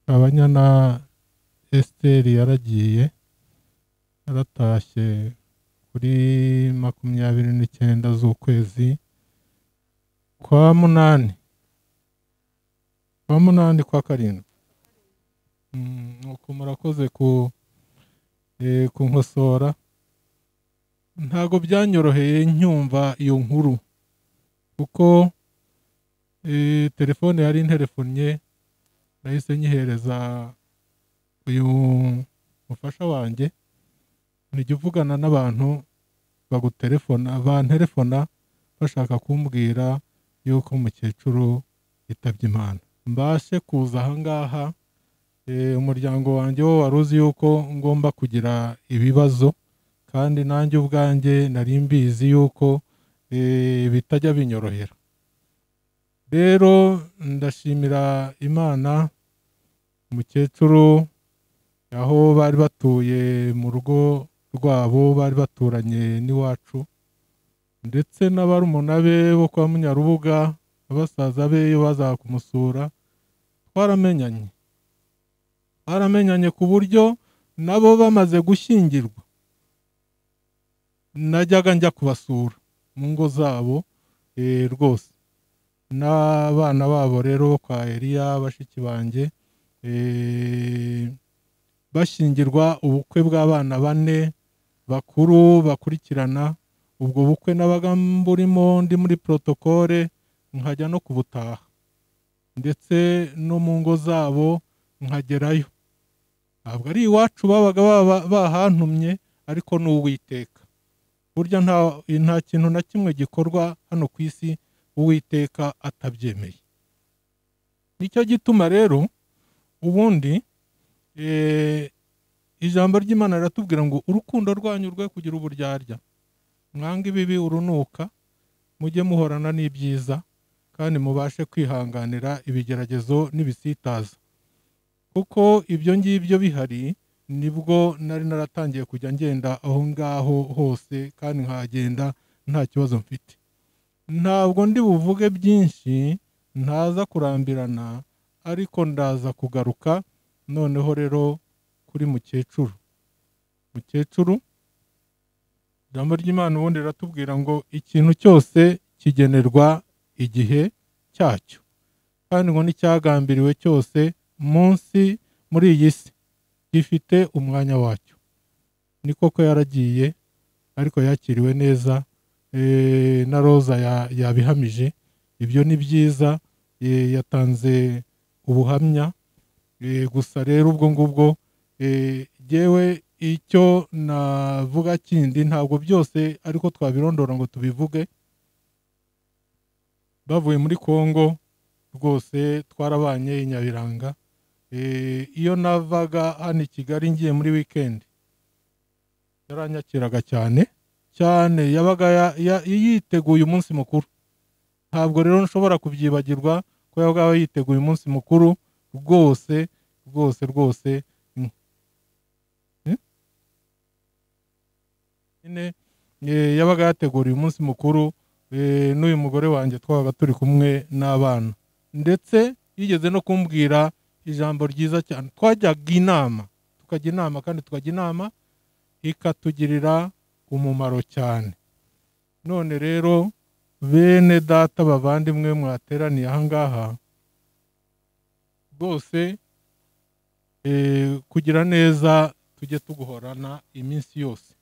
Kabanyana Esther yaragiye, yaratashye kuri 29 z'ukwezi kwa munani kwa karindwi. Nuko murakoze kunkosora. Ntago byanyoroheye nyumva iyo nkuru kuko telefone yari interefonnye, nahise nyihereza uyu mufasha wanjye, nijya uvugana n'abantu banterefona bashaka kumbwira yuko umukecuru yitabye Imana. Mbashe kuza ahangaha, umuryango wanjye wo wari uzi yuko ngomba kugira ibibazo, kandi nanjye ubwanjye nari mbizi yuko bitajya binyorohera. Rero ndashimira Imana, umukecuru aho bari batuye mu rugo rwabo, bari baturanye n'iwacu, ndetse n'abarumuna be bo kwa Munyarubuga, abasaza be iyo bazaga kumusura twaramenyanye ku buryo nabo bamaze gushyingirwa najyaga njya kubasura mu ngo zabo rwose. N'abana babo rero kwa Eliya bashiki banjye bashyingirwa, ubukwe bw'abana 4 bakuru bakurikirana. Ubwo bukwe nabaga mburimo ndi muri protokole, nkajya no kubutaha, ndetse no mu ngo zabo nkagerayo. Ntabwo ari iwacu babaga bahantumye, ariko n'Uwiteka. Burya nta kintu na kimwe gikorwa hano ku isi Uwiteka atabyemeye. Nicyo gituma rero ubundi ijambo ry'Imana riratubwira ngo urukundo rwanyu rwe kugira uburyarya, mwanga ibibi urunuka, mujye muhorana n'ibyiza, kandi mubashe kwihanganira ibigeragezo n'ibisitaza. Kuko ibyo ngibyo bihari, nibwo nari naratangiye kujya ngenda aho ngaho hose, kandi nkagenda nta kibazo mfite. Ntabwo ndi buvuge byinshi, ntaza kurambirana, ariko ndaza kugaruka noneho rero kuri mukecuru. Ijambo ry'Imana ubundi riratubwira ngo ikintu cyose kigenerwa igihe cyacyo, kandi ngo n'icyagambiriwe cyose munsi muri iyi si gifite umwanya wacyo. Ni koko yaragiye, ariko yakiriwe neza, na Roza yabihamije. Ibyo ni byiza, yatanze ubuhamya. Gusa rero ubwo ngubwo jyewe icyo navuga kindi, ntabwo byose ariko twabirondora ngo tubivuge. Bavuye muri Kongo rwose twarabanye i Nyabiranga. Iyo navaga hano i Kigali ngiye muri weekend, yaranyakiraga cyane, yabaga yiteguye umunsi mukuru. Ntabwo rero nshobora kubyibagirwa ko yabaga yiteguye umunsi mukuru rwose. Yabaga yateguriye umunsi mukuru, n'uyu mugore wanjye twabaga turi kumwe n'abana, ndetse yigeze no kumbwira ijambo ryiza cyane. Twajyaga inama tukajya inama kandi tukajya inama ikatugirira umumaro cyane. None rero bene data bavandimwe mwateraniye aha ngaha bose, kugira neza tujye tuguhorana iminsi yose,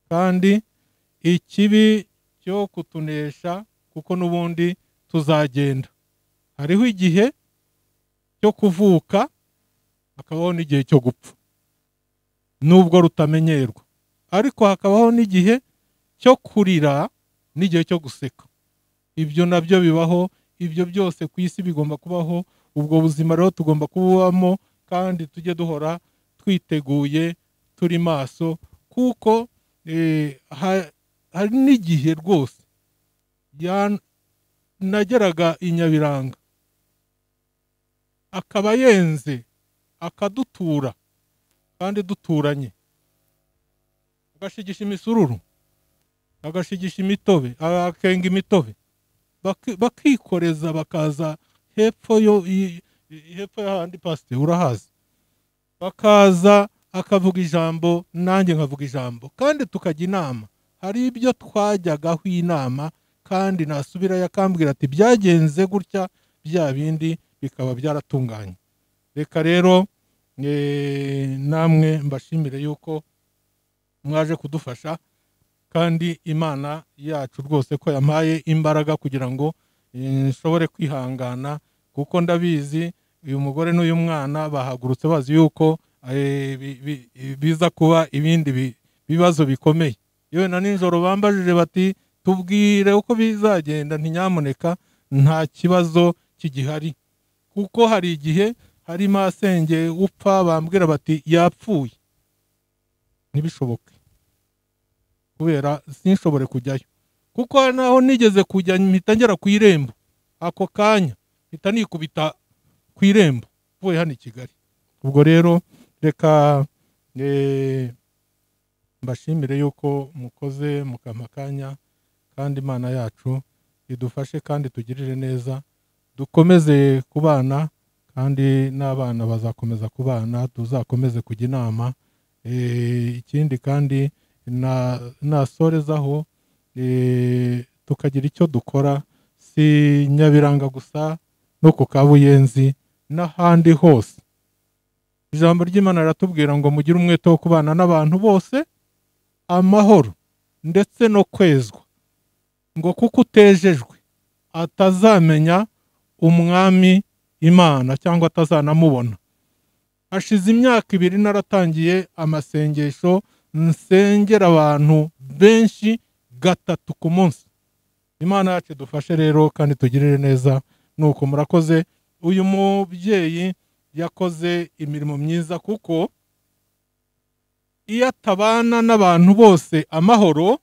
kandi ikibi cyo kutunesha kuko n'ubundi tuzagenda. Hariho igihe cyo kuvuka, hakabaho n'igihe cyo gupfa nubwo rutamenyerwa, ariko hakabaho n'igihe cyo kurira n'igihe cyo guseka. Ibyo nabyo bibaho, ibyo byose ku isi bigomba kubaho. Ubwo buzima rero tugomba kububamo, kandi tujye duhora twiteguye turi maso, kuko hari n'igihe rwose nageraga i Nyabiranga akaba yenze akadutura kandi duturanye, agashigisha imisururu, agashigisha imitobe, akenga imitobe, bakikoreza bakaza hepfo y'ahandi pasite urahazi, bakaza akavuga ijambo nanjye nkavuga ijambo, kandi tukajya inama. Hari ibyo twajyagaho inama, kandi nasubirayo akambwira ati byagenze gutya, bya bindi bikaba byaratunganye. Reka rero namwe mbashimire yuko mwaje kudufasha, kandi Imana yacu rwose ko yampaye imbaraga kugira ngo nshobore kwihangana, kuko ndabizi uyu mugore n'uyu mwana bahagurutse bazi yuko biza kuba ibindi bibazo bikomeye. Yewe na nijoro bambajije bati tubwire uko bizagenda, ntinyamuneka nta kibazo kigihari, kuko hari igihe hari masenge upfa bambwira bati yapfuye, ntibishoboke kubera sinshobore kujyayo, kuko naho nigeze kujya mpita ngera ku irembo, ako kanya mpita nikubita ku irembo vuye hano i Kigali. Ubwo rero reka mbashimire yuko mukoze mukampa akanya, kandi Imana yacu idufashe kandi tugirire neza, dukomeze kubana, kandi n'abana bazakomeza kubana, tuzakomeze kujya inama. Ikindi kandi nasorezaho tukagira icyo dukora, si Nyabiranga gusa, no ku Kabuyenzi n'ahandi hose. Ijambo ry'Imana riratubwira ngo mugire umwete wo kubana n'abantu bose amahoro ndetse no kwezwa, ngo kuko utejejwe atazamenya umwami Imana cyangwa atazanamubona. Hashize imyaka 2 naratangiye amasengesho nsengera abantu benshi 3 ku munsi. Imana yacu dufashe rero kandi tugirire neza. Nuko murakoze. Uyu mubyeyi yakoze imirimo myiza, kuko iyo atabana n'abantu bose amahoro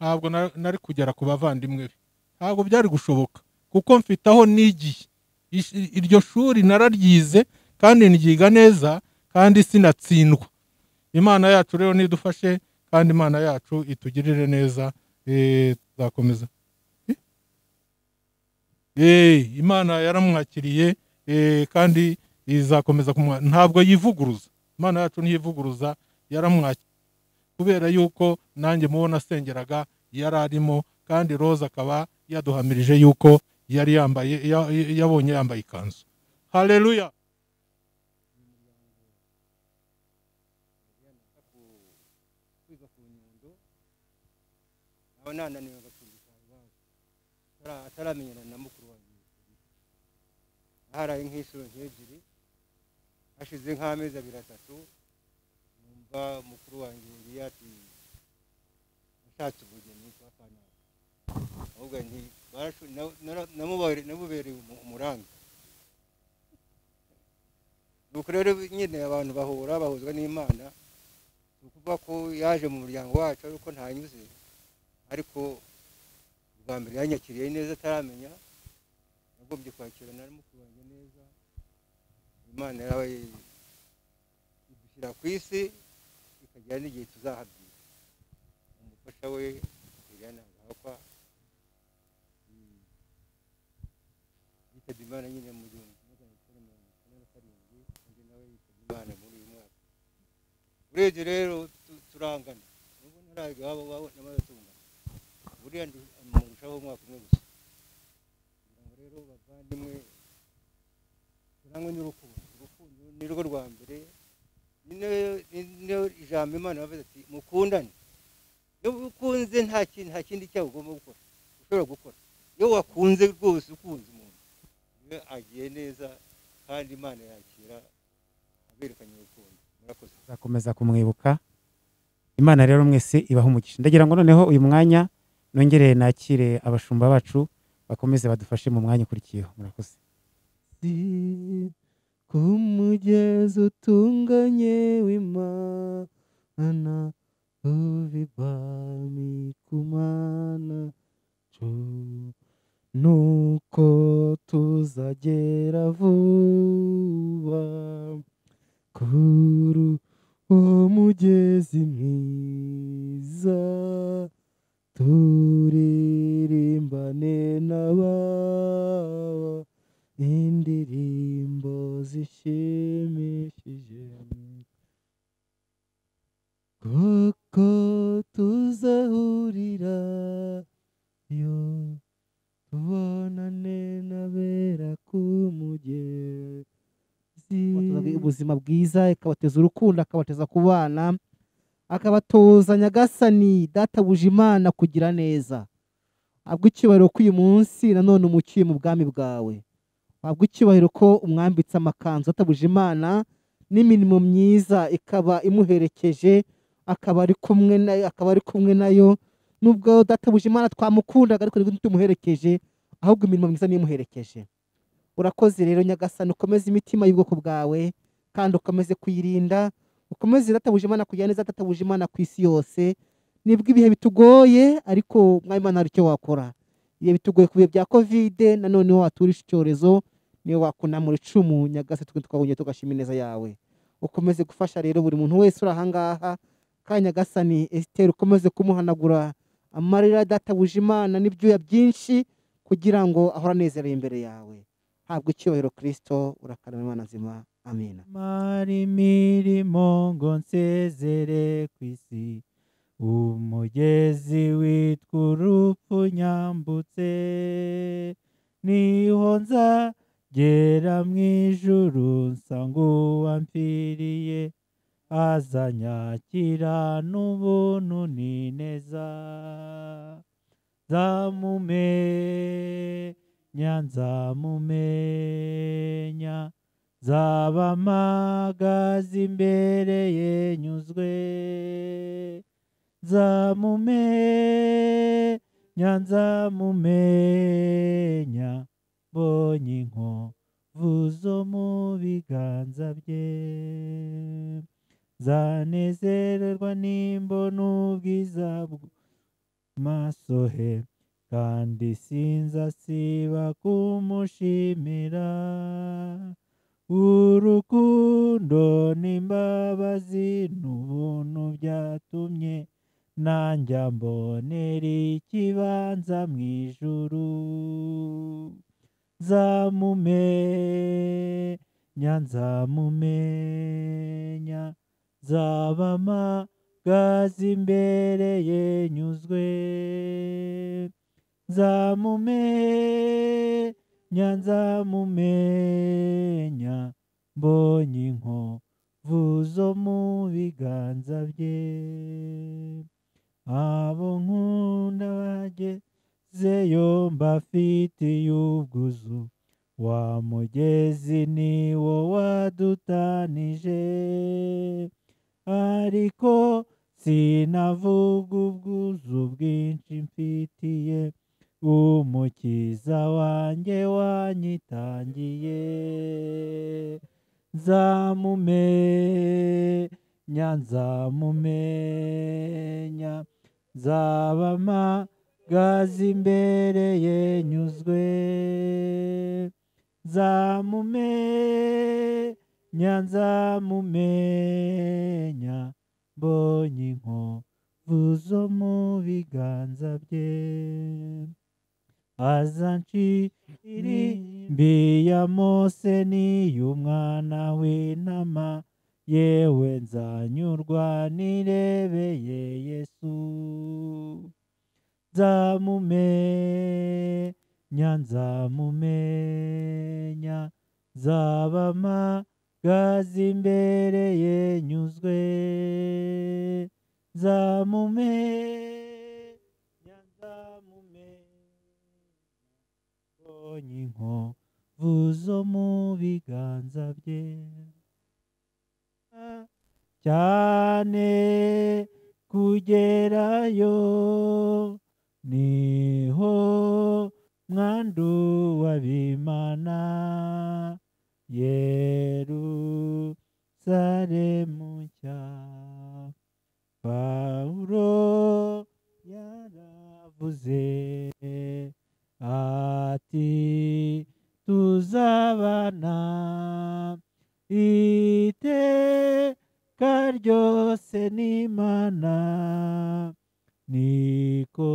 ntabwo nari kugera ku bavandimwe be, ntabwo byari gushoboka, kuko mfitaho n'igihe. Iryo shuri nararyize kandi nyiga neza, kandi sinatsindwa. Imana yacu rero nidufashe, kandi Imana yacu itugirire neza. Tuzakomeza. Imana yaramwakiriye, kandi izakomeza ntabwo yivuguruza. Imana yacu ntiyivuguruza, yaramwakiriye kubera yuko nanjye mubona asengeraga yararimo, kandi Rose akaba yaduhamirije yuko yari yabonye yambaye ikanzu. Haleluya. ataramenyana na mukuru wanjye. Haraye nk'inshuro nk'ebyiri, hashize nk'amezi 2-3, numva mukuru wanjye yari ati ashatse ubugeni kwa Kanaka. Ahubwo nti namubereye umuranga. Nuko rero nyine abantu bahuzwa n'Imana, ukuvuga ko yaje mu muryango wacu ariko ntanyuze, ariko bwa mbere yanyakiriye neza ataramenya, nagombye kwakirana na mukuru wanjye neza. Imana yawe idushyira ku isi, ikagira n'igihe tuzahabwira. Umufasha we Eliana Ngahakwa yitabye Imana nyine mu 1997, nawe yitabye Imana muri uyu mwaka. Urebye rero turangana nubwo ntaraga wabo n'amaze tungana, buriya amurushaho umwaka umwe gusa. Kugira ngo rero bavandimwe turangwe n'urukundo. Urukundo ni rwo rwa mbere, niyo ijambo Imana yavuze ati mukundane. Iyo ukunze nta kindi cyawe ugomba gukora ushobora gukora. Iyo wakunze rwose ukunze umuntu agiye neza kandi Imana yakira aberekanye urukundo. Murakoze. Zakomeza kumwibuka. Imana rero mwese ibaho umugisha. Ndagira ngo noneho uyu mwanya nongere nakire abashumba bacu bakomeze badufashe mu mwanya ukurikiyeho. Murakoze. Ku mugezi utunganye w'Imana ubibami kumana nuko tuzagera vuba kuri uwo mugezi mwiza, turirimbane n'abawe indirimbo zishimishije, kuko tuzahurira yo tubonane n'abera ku mugezi. Ubuzima bwiza, ikabateza urukundo, akabateza kubana, akabatoza nyagasani databuja Imana kugira neza. Abwo icyubahiro ko uyu munsi nanone umuciye mu bwami bwawe. Abwo icyubahiro ko umwambitse amakanzu databuja Imana n'imirimo myiza ikaba imuherekeje, akaba ari kumwe nayo. Nubwo databuja Imana twamukundaga ariko ntitumuherekeje, ahubwo imirimo myiza niyo imuherekeje. Urakoze rero nyagasani, ukomeze imitima y'ubwoko bwawe kandi ukomeze kuyirinda, ukomeze databuja Imana kugira neza databuja Imana ku isi yose. Nibwo ibihe bitugoye ariko mwami Imana hari icyo wakora. Ibihe bitugoye ku bihe bya Covid, nanone waturisha icyorezo, niyo wakunamura icumu nyagasani tukabonye tugashima ineza yawe. Ukomeze gufasha rero buri muntu wese uri ahangaha, kandi nyagasani Esther ukomeze kumuhanagura amarira databuja Imana n'ibyuya byinshi, kugira ngo ahora anezereye imbere yawe. Habwa icyubahiro Kristo, urakarama Imana nzima. Amina. Mari mirimo ngo nsezere ku isi, umugezi witwa urupfu nyambutse, niho nzagera mu ijuru nsanga uwampfiriye, azanyakira n'ubuntu n'ineza. Nzamumenya, nzaba mpagaze imbere ye nyuzwe. Nzamumenya, mbonye inkovu zo mu biganza bye. Nzanezererwa nimbona ubwiza bw'amaso he, kandi sinzasiba kumushimira. Urukundo n'imbabazi n'ubuntu byatumye nanjye mbonera ikibanza mu ijuru. Nzamumenya, nzaba mpagaze imbere ye nyuzwe. Nzamumenya, mbonye inkovu zo mu biganza bye. Abo nkunda bagezeyo mbafitiye ubwuzu, wa mugezi ni wo wadutanije. Ariko sinavuga ubwuzu bwinshi mfitiye, umukiza wanjye wanyitangiye. Nzamumenya, nzaba mpagaze imbere ye nyuzwe. Nzamumenya, mbonye inkovu zo mu biganza bye. Azancira mbi ya Mose n'iy'umwana w'intama, yewe nzanyurwa nirebeye Yesu. Nzamumenya, nzaba mpagaze imbere ye nyuzwe. Nzamumenya, mbonye inkovu zo mu biganza bye, cyane kugerayo niho mwandu w'abimana, Yerusalemu nshya. Pawulo yaravuze ati tuzabana iteka ryose n'Imana, niko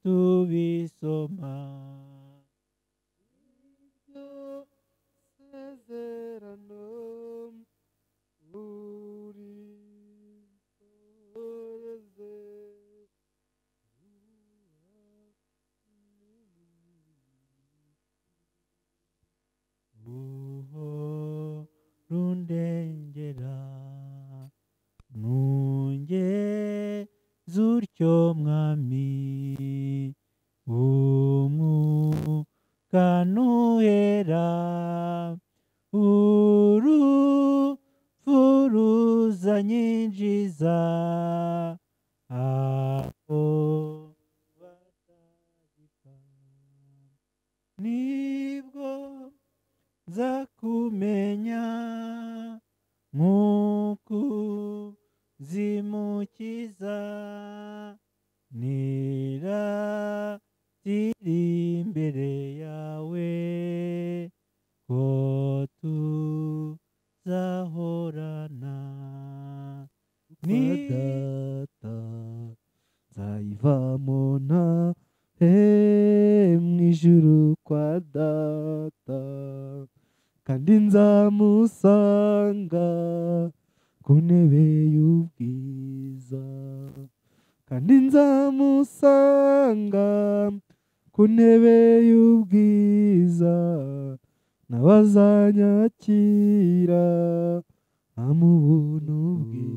tubisoma. Iryo sezerano uritoreze, rundengera, nungeze utyo mwami, umwuka nuhera, urupfu ruzanyinjiza aho batagipfa, nibwo nza kumenya nk'uku zimukiza, niratira imbere yawe ko tuzahorana. Ni data nzayivamo mu ijuru kwa data, kandi nzamusanga ku ntebe y'ubwiza, kandi nzamusanga ku ntebe y'ubwiza, nawe azanyakira mu buntu bwe,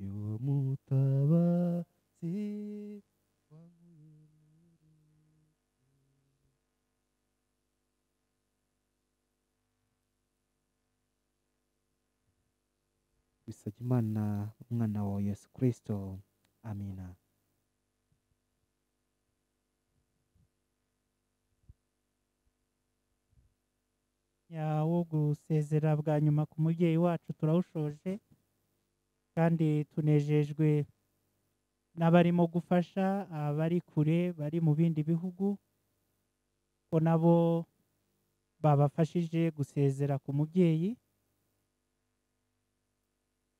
uwo mutabazi. Bisabye Imana umwana wa Yesu Kristo, amina. Wo gusezera bwa nyuma ku mubyeyi wacu turawushoje, kandi tunejejwe n'abarimo gufasha abari kure, bari mu bindi bihugu, ko nabo babafashije gusezera ku mubyeyi.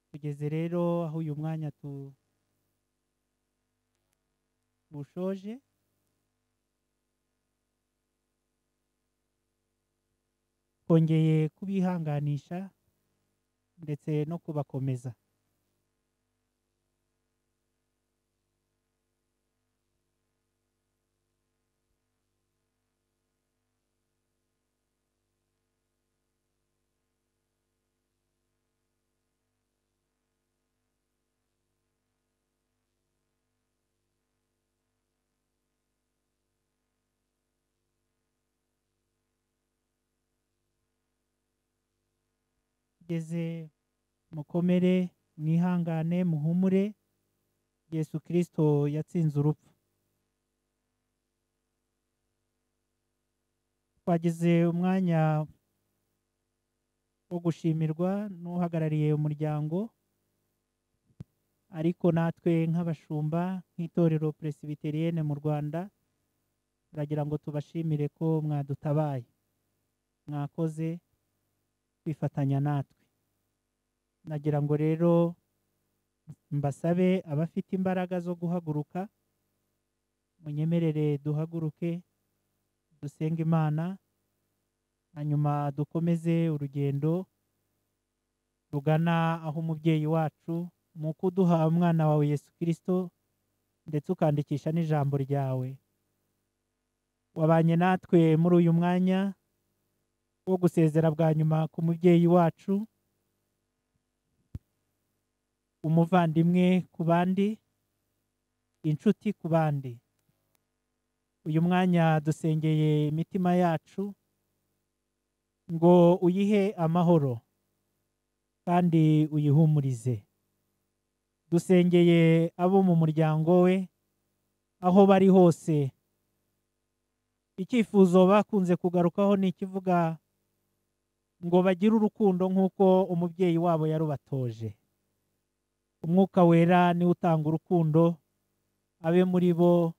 Tugeze rero aho uyu mwanya tuwushoje, twongeye kubihanganisha ndetse no kubakomeza. Geze mukomere, mwihangane, muhumure, Yesu Kristo yatsinze urupfu. Twagize umwanya wo gushimirwa n'uhagarariye umuryango, ariko natwe nk'abashumba, nk'itorero Presbyterienne mu Rwanda, turagira ngo tubashimire ko mwadutabaye, mwakoze kwifatanya natwe. Nagira ngo rero mbasabe abafite imbaraga zo guhaguruka, munyemerere duhaguruke dusenge Imana hanyuma dukomeze urugendo rugana aho umubyeyi wacu mu kuduha umwana wawe Yesu Kristo ndetse ukandikisha n'ijambo ryawe. Wabanye natwe muri uyu mwanya wo gusezera bwa nyuma ku mubyeyi wacu, umuvandimwe ku bandi, inshuti ku bandi. Uyu mwanya dusengeye imitima yacu ngo uyihe amahoro kandi uyihumurize. Dusengeye abo mu muryango we aho bari hose. Icyifuzo bakunze kugarukaho ni ikivuga ngo bagire urukundo nk'uko umubyeyi wabo yarubatoje. Umwuka wera niwe utanga urukundo, abe muri bo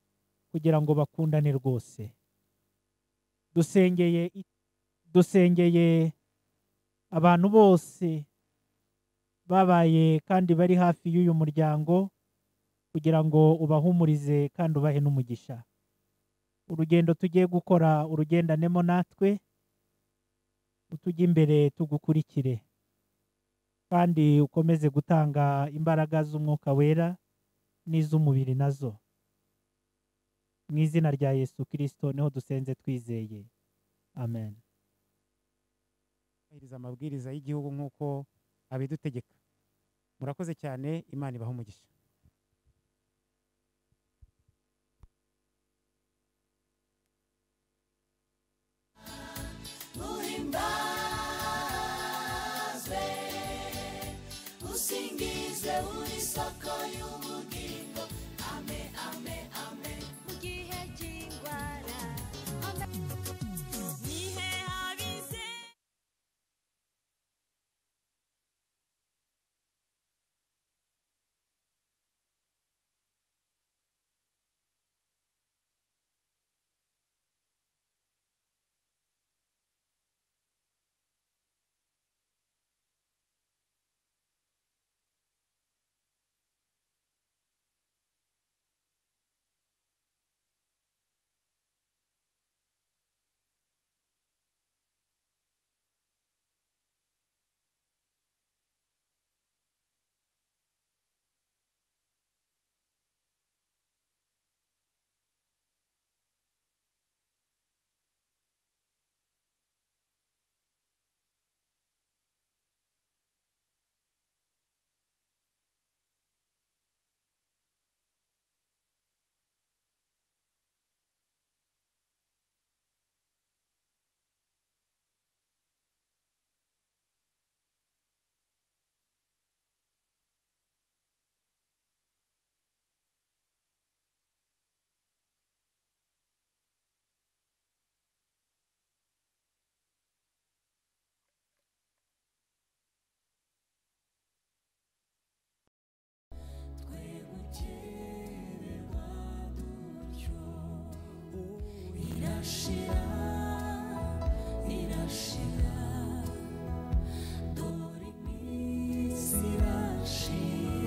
kugira ngo bakundane rwose. Dusengeye abantu bose babaye kandi bari hafi y'uyu muryango kugira ngo ubahumurize kandi ubahe n'umugisha. Urugendo tugiye gukora urugendanemo natwe, utujye imbere tugukurikire kandi ukomeze gutanga imbaraga z'umwuka wera n'iz'umubiri nazo. Mu izina rya Yesu Kristo niho dusenze twizeye. Amen. Kubahiriza amabwiriza y'igihugu nk'uko abidutegeka. Murakoze cyane, Imana ibahe umugisha. Uhimbazwe, usingize uri soko y'ubugingo. Amen, amen, amen. Mu gihe cy'indwara, amen. Nihe habize.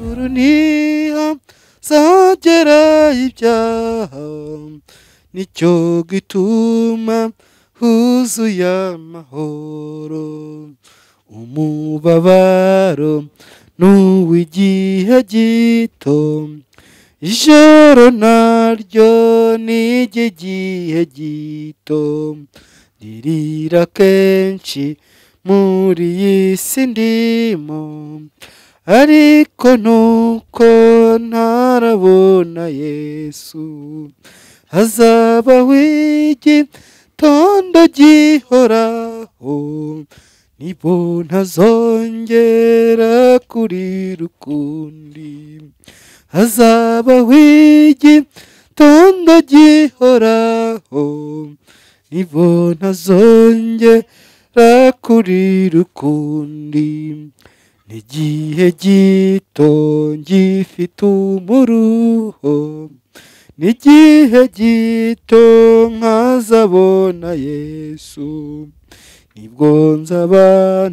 Uruniha zagera ibyaha, nicyo gituma huzuye amahoro. Umubabaro n'uw'igihe gito, ijoro naryo ni iry'igihe gito. Ndirira kenshi muri iyi si ndimo, ariko nuko ntarabona Yesu. Hazabaho igitondo gihoraho, nibwo ntazongera kurira ukundi. Hazabaho igitondo gihoraho, nibwo ntazongera kurira ukundi. N'igihe gito ngifite umuruho, n'igihe gito nkazabona Yesu. Nibwo nzaba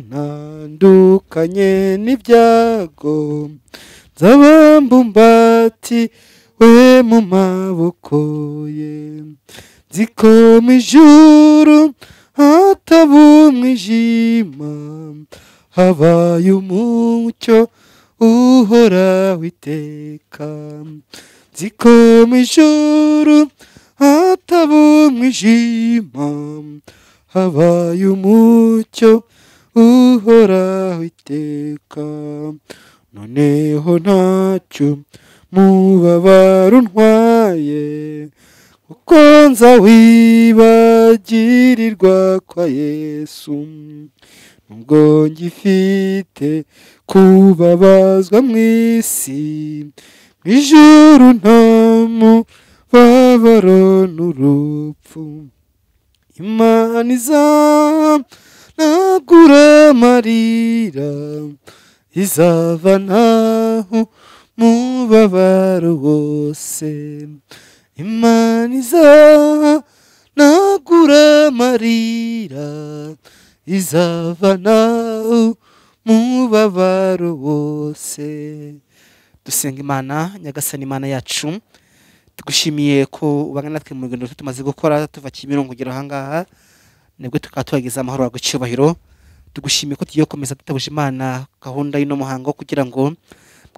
ntandukanye n'ibyago, nzaba mbumbatiwe mu maboko ye. nzi ko mu ijuru hataba umwijima, habaye umucyo uhoraho iteka. Nzi ko mu ijuru hataba umwijima, habaye umucyo uhoraho iteka. Noneho ntacyo mubabaro untwaye, kuko nza wibagirirwa kwa Yesu. Nubwo ngifite kubabazwa mu isi, mu ijuru nta mubabaro n'urupfu. Imana izanagura amarira, izavanaho umubabaro wose. Imana izanagura amarira, izavanaho umubabaro wose. Dusenga Imana. Nyagasani Imana yacu, tugushimiye ko ubana natwe mu rugendo tumaze gukora tuva Kimironko kugera ahangaha, nibwo tukaba tuhageze amahoro wagucyubahiro. Tugushimiye ko tugiye gukomeza tutabuje Imana gahunda y'ino muhango, kugira ngo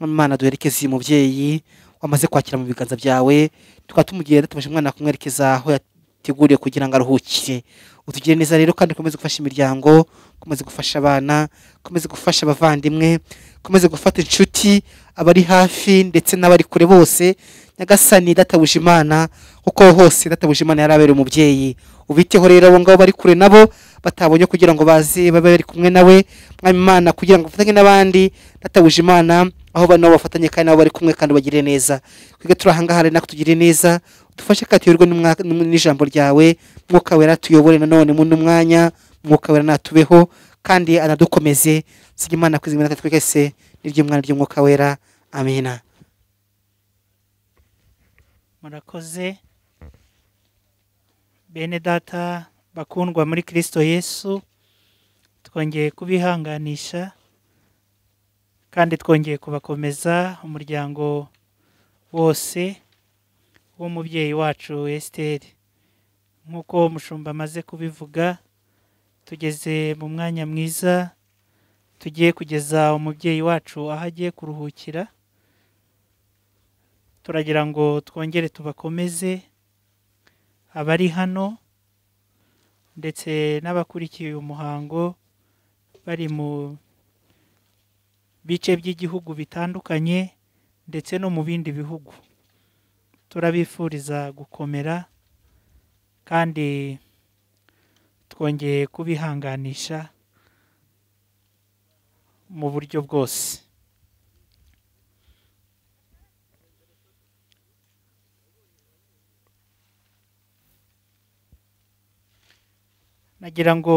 Imana duherekeze uyu mubyeyi wamaze kwakira mu biganza byawe. Tukaba tumugiye tutabuje Imana kumwerekeza aho yateguriye kugira ngo aruhukire. Utugire neza rero, kandi ukomeze gufasha imiryango, ukomeze gufasha abana, ukomeze gufasha abavandimwe, ukomeze gufata inshuti, abari hafi ndetse n'abari kure bose. Nyagasani databuje Imana, kuko hose databuje Imana yarabereye umubyeyi. Ubiteho rero abo ngabo bari kure nabo batabonye, kugira ngo baze babe bari kumwe nawe Mwami Imana, kugira ngo bafatanye n'abandi databuje Imana, aho bano bafatanye kandi nabo bari kumwe kandi bagire neza. Twige turahangaha rero, nakutugire neza, dufashe katuyoborwe n'ijambo ryawe. Mwuka wera tuyobore nanone mu mwanya, Mwuka wera natubeho kandi anadukomeze. Sige Imana kwizimana twese n'iry'umwana ry'Umwuka wera. Amina. Murakoze bene data bakundwa muri Kristo Yesu, twongeye kubihanganisha kandi twongeye kubakomeza umuryango wose w'umubyeyi wacu Esther. Nk'uko umushumba amaze kubivuga, tugeze mu mwanya mwiza, tugiye kugeza umubyeyi wacu aho agiye kuruhukira. Turagira ngo twongere tubakomeze abari hano ndetse n'abakurikiye umuhango bari mu bice by'igihugu bitandukanye ndetse no mu bindi bihugu. Turabifuriza gukomera kandi twongeye kubihanganisha mu buryo bwose. Nagira ngo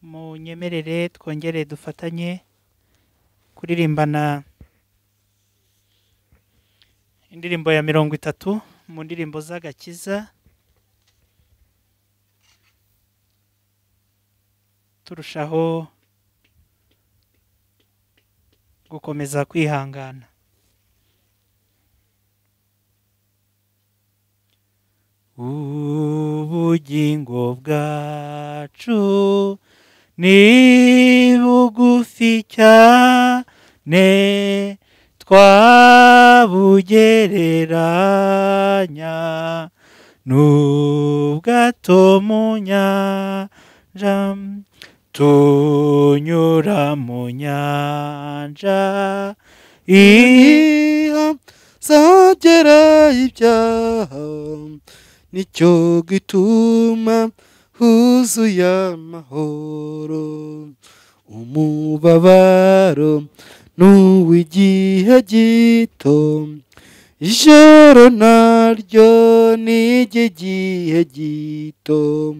munyemerere twongere dufatanye kuririmbana indirimbo ya 30 mu ndirimbo z'agakiza, turushaho gukomeza kwihangana. Ubugingo bwacu ni bugufi cyane, twabugereranya n'ubwato mu nyanja, tunyura mu nyanja zagera ibyaha, nicyo gituma huzuye amahoro. Umubabaro n'uw'igihe gito, ijoro naryo ni iry'igihe gito.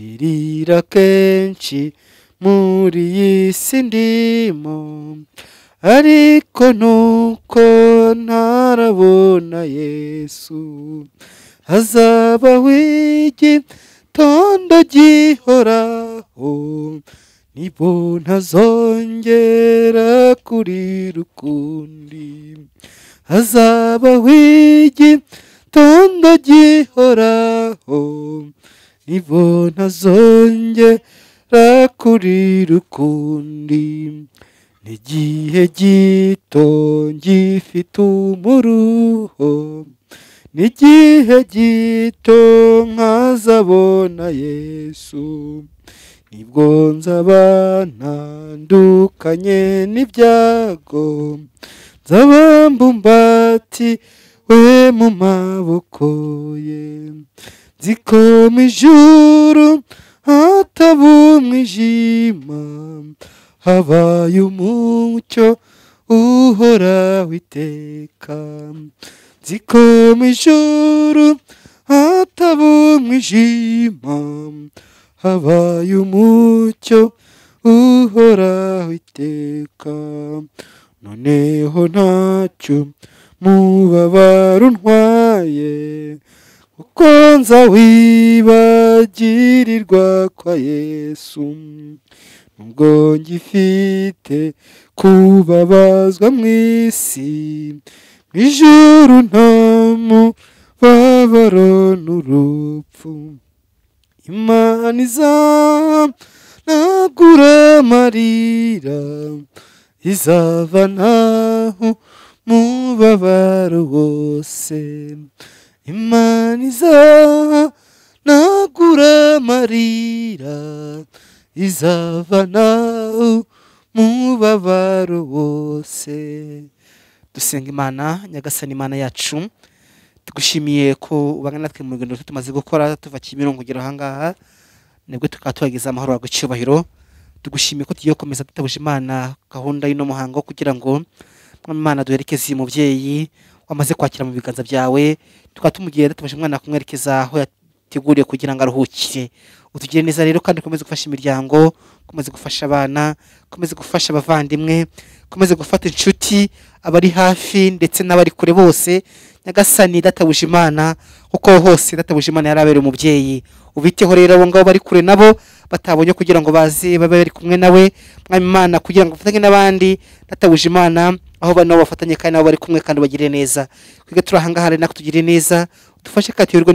Ndirira kenshi muri iyi si ndimo, ariko nuko ntarabona Yesu. Hazabaho igitondo gihoraho, nibwo ntazongera kurira ukundi. hazabaho igitondo gihoraho, nibwo ntazongera kurira ukundi, n'igihe gito ngifite umuruho, n'igihe gito nkazabona Yesu, nibwo nzaba ntandukanye n'ibyago, nzaba mbumbatiwe mu maboko ye, nziko mu ijuru hataba umwijima, habaye umucyo uhoraho iteka, nziko mu ijuru hataba umwijima, habaye umucyo uhoraho iteka, noneho ntacyo mubabaro untwaye, kuko nzawibagirirwa kwa Yesu, nubwo ngifite kubabazwa mu isi, mu ijuru nta mubabaro n'urupfu, Imana izanagura amarira, izavanaho umubabaro wose, Imana izanagura amarira, izavanaho umubabaro wose. Dusenga Imana. Nyagasani Imana yacu, tugushimiye ko ubangana natwe mu rugendo tumaze gukora tuva Kimironko kugera ahangaha, nibwo tukaba tuhageza amahoro y'agaciro. Tugushimiye ko tugiye gukomeza tutabuje Imana gahunda y'ino muhango, kugira ngo Imana duherekeze uyu mubyeyi wamaze kwakira mu biganza byawe, tukaba tumugiye tutabuje Imana kumwerekeza aho yateguriye kugira ngo aruhukire. Utugire neza rero, kandi ukomeze gufasha imiryango, ukomeze gufasha abana, ukomeze gufasha abavandimwe, ukomeze gufata inshuti, abari hafi ndetse n'abari kure bose. Nyagasani databuje Imana, kuko hose databuje Imana yarabereye umubyeyi. Ubiteho rero abo ngabo bari kure nabo batabonye, kugira ngo baze babe bari kumwe nawe, Mwami Imana, kugira ngo bafatanye n'abandi databuje Imana, aho bano bafatanye kandi nabo bari kumwe, kandi bagire neza. Twige turahangaha rero, nako tugire neza, dufashe katuyoborwe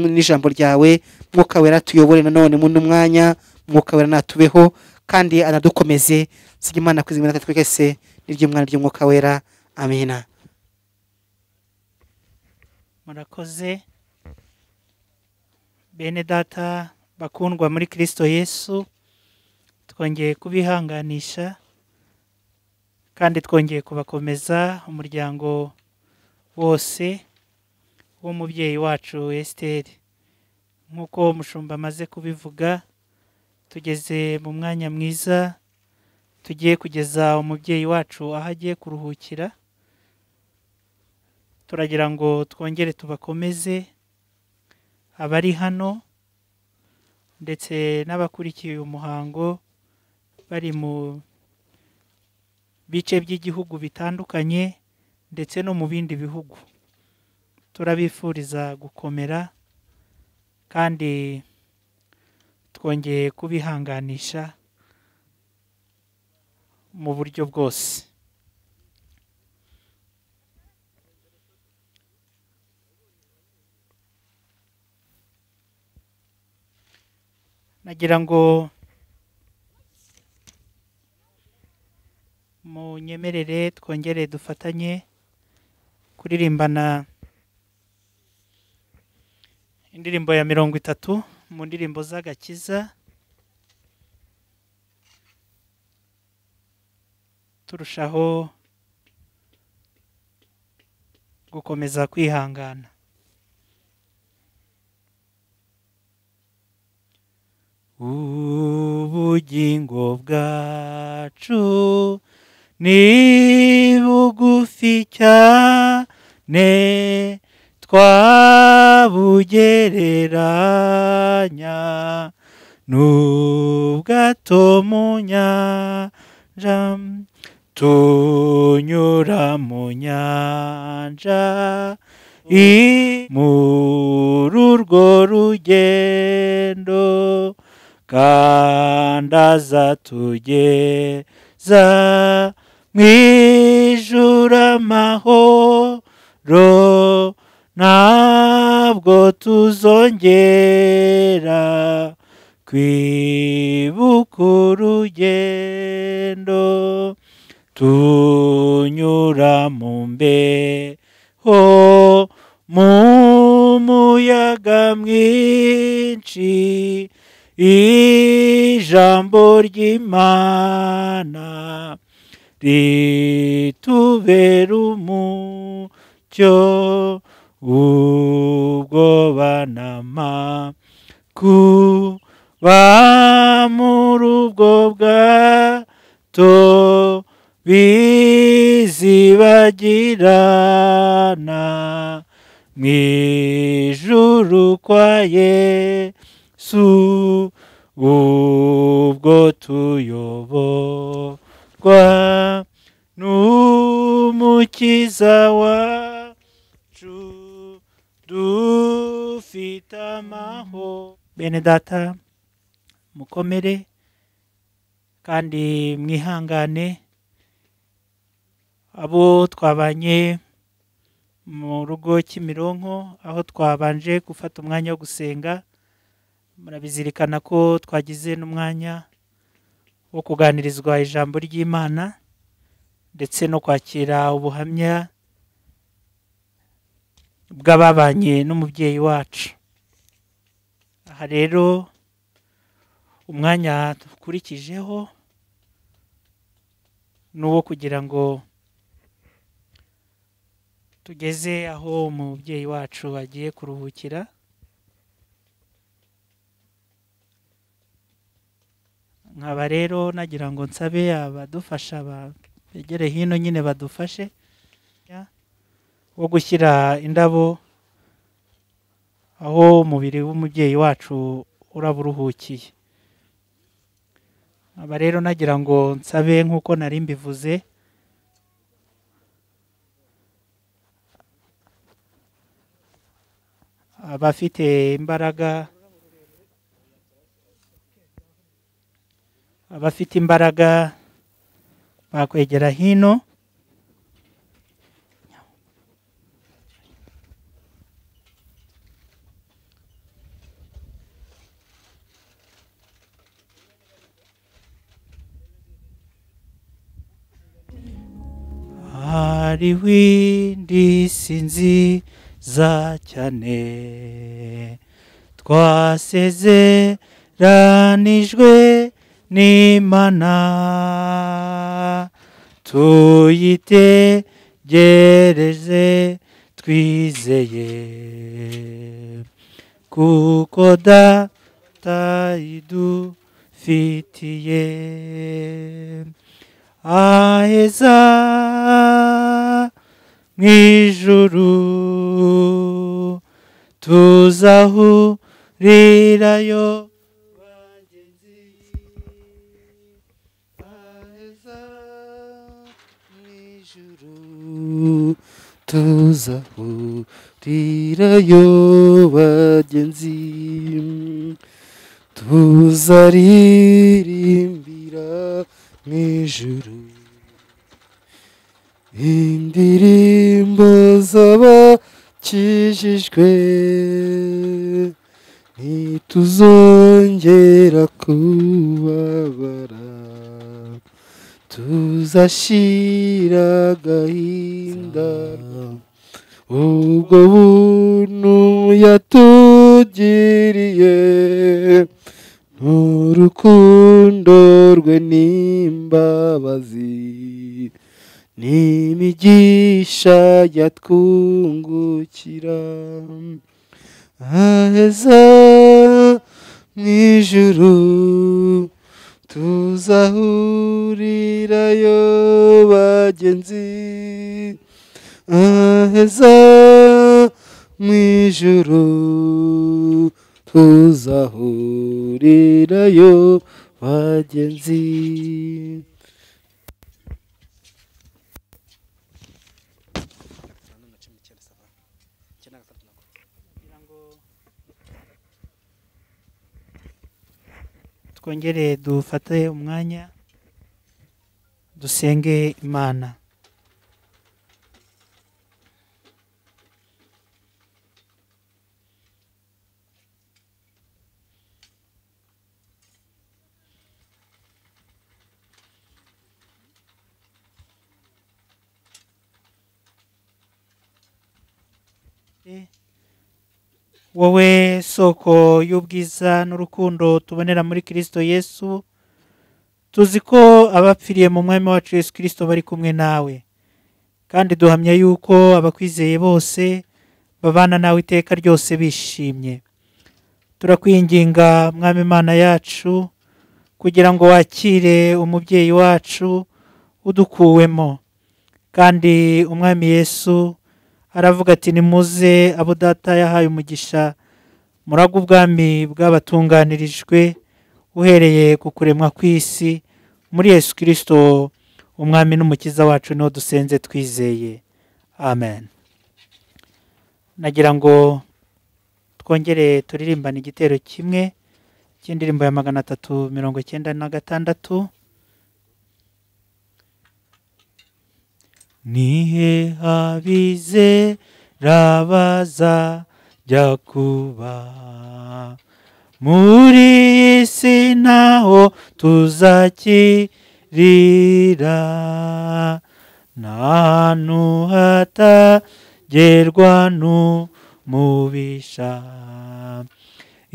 n'ijambo ryawe. Mwuka wera tuyobore nanone mu mwanya, Mwuka wera natubeho kandi anadukomeze. Sige Imana kwizimana natwe twese, n'iry'Umwana ry'Umwuka wera. Amina. Murakoze bene data bakundwa muri Kristo Yesu, twongeye kubihanganisha kandi twongeye kubakomeza, umuryango wose w'umubyeyi wacu Esther. Nk'uko umushumba amaze kubivuga, tugeze mu mwanya mwiza, tugiye kugeza umubyeyi wacu aho agiye kuruhukira. Turagira ngo twongere tubakomeze, abari hano ndetse n'abakurikiye umuhango bari mu bice by'igihugu bitandukanye ndetse no mu bindi bihugu. Turabifuriza gukomera kandi twongeye kubihanganisha mu buryo bwose. Nagira ngo munyemerere twongere dufatanye kuririmbana indirimbo ya 30 mu ndirimbo z'agakiza, turushaho gukomeza kwihangana. Ubugingo bwacu ni bugufi cyane, twabugereranya n'ubwato mu nyanja, tunyura mu nyanja muri urwo rugendo, kandi azatugeza mwijuru amahoro ntabwo tuzongera kwibuka urugendo tunyura mu mbeho mu muyaga mwinshi ijambo ry'Imana ritubera umucyo ubwoba n'amakuba muri ubwo bwato bizibagirana mwijuru kwa Yesu ubwo tuyoborwa n'umukiza wacu dufite amahoro. Bene data mukomere kandi mwihangane, abo twabanye mu rugo Kimironko aho twabanje gufata umwanya wo gusenga, murabizirikana ko twagize n'umwanya wo kuganirizwa ijambo ry'Imana ndetse no kwakira ubuhamya bw'ababanye n'umubyeyi wacu. Aha rero umwanya dukurikijeho n'uwo kugira ngo tugeze aho umubyeyi wacu agiye kuruhukira. Nkaba rero nagira ngo nsabe abadufasha begere hino nyine badufashe wo gushyira indabo aho umubiri w'umubyeyi wacu uraba uruhukiye. Aba rero nagira ngo nsabe nk'uko nari mbivuze, abafite imbaraga bakwegera hino. Hariho indi si nziza cyane twasezeranijwe n'Imana, tuyitegereze twizeye kuko Data idufitiye aheza mw'ijuru tuzahurirayo bagenzi, aheza mw'ijuru tuzahurirayo bagenzi, tuzaririmbira mw'ijuru indirimbo z'abakijijwe, ntituzongera kubabara, tuzashira agahinda, ubwo buntu yatugiriye n'urukundo rwe n'imbabazi n'imigisha yatwungukira, aheza mw'ijuru tuzahurirayo bagenzi, aheza mw'ijuru tuzahurirayo bagenzi. Twongere dufate umwanya dusenge imana. Wowe soko y'ubwiza n'urukundo tubonera muri Kristo Yesu, tuzi ko abapfiriye mu mwami wacu Yesu Kristo bari kumwe nawe, kandi duhamya yuko abakwizeye bose babana nawe iteka ryose bishimye. Turakwinginga mwami Imana yacu kugira ngo wakire umubyeyi wacu udukuwemo, kandi umwami Yesu aravuga ati nimuze abo data yahaye umugisha muraga ubwami bw'abatunganirijwe uhereye ku kuremwa kw'isi, muri Yesu Kristo umwami n'umukiza wacu niho dusenze twizeye, amen. Nagira ngo twongere turirimbane igitero kimwe cy'indirimbo ya 396. Nihe abizera bazajya kuba muri iyi si naho tuzakirira, n'ahantu hatagerwa n'umubisha,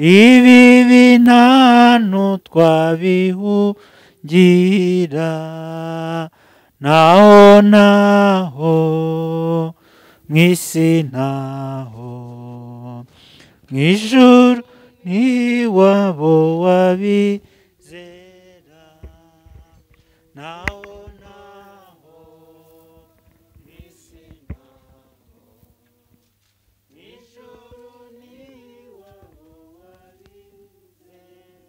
ibibi nta hantu twabihungira, naho mw'isi naho mw'ijuru niwabo wabizera, naho mw'isi naho mw'ijuru niwabo wabizera.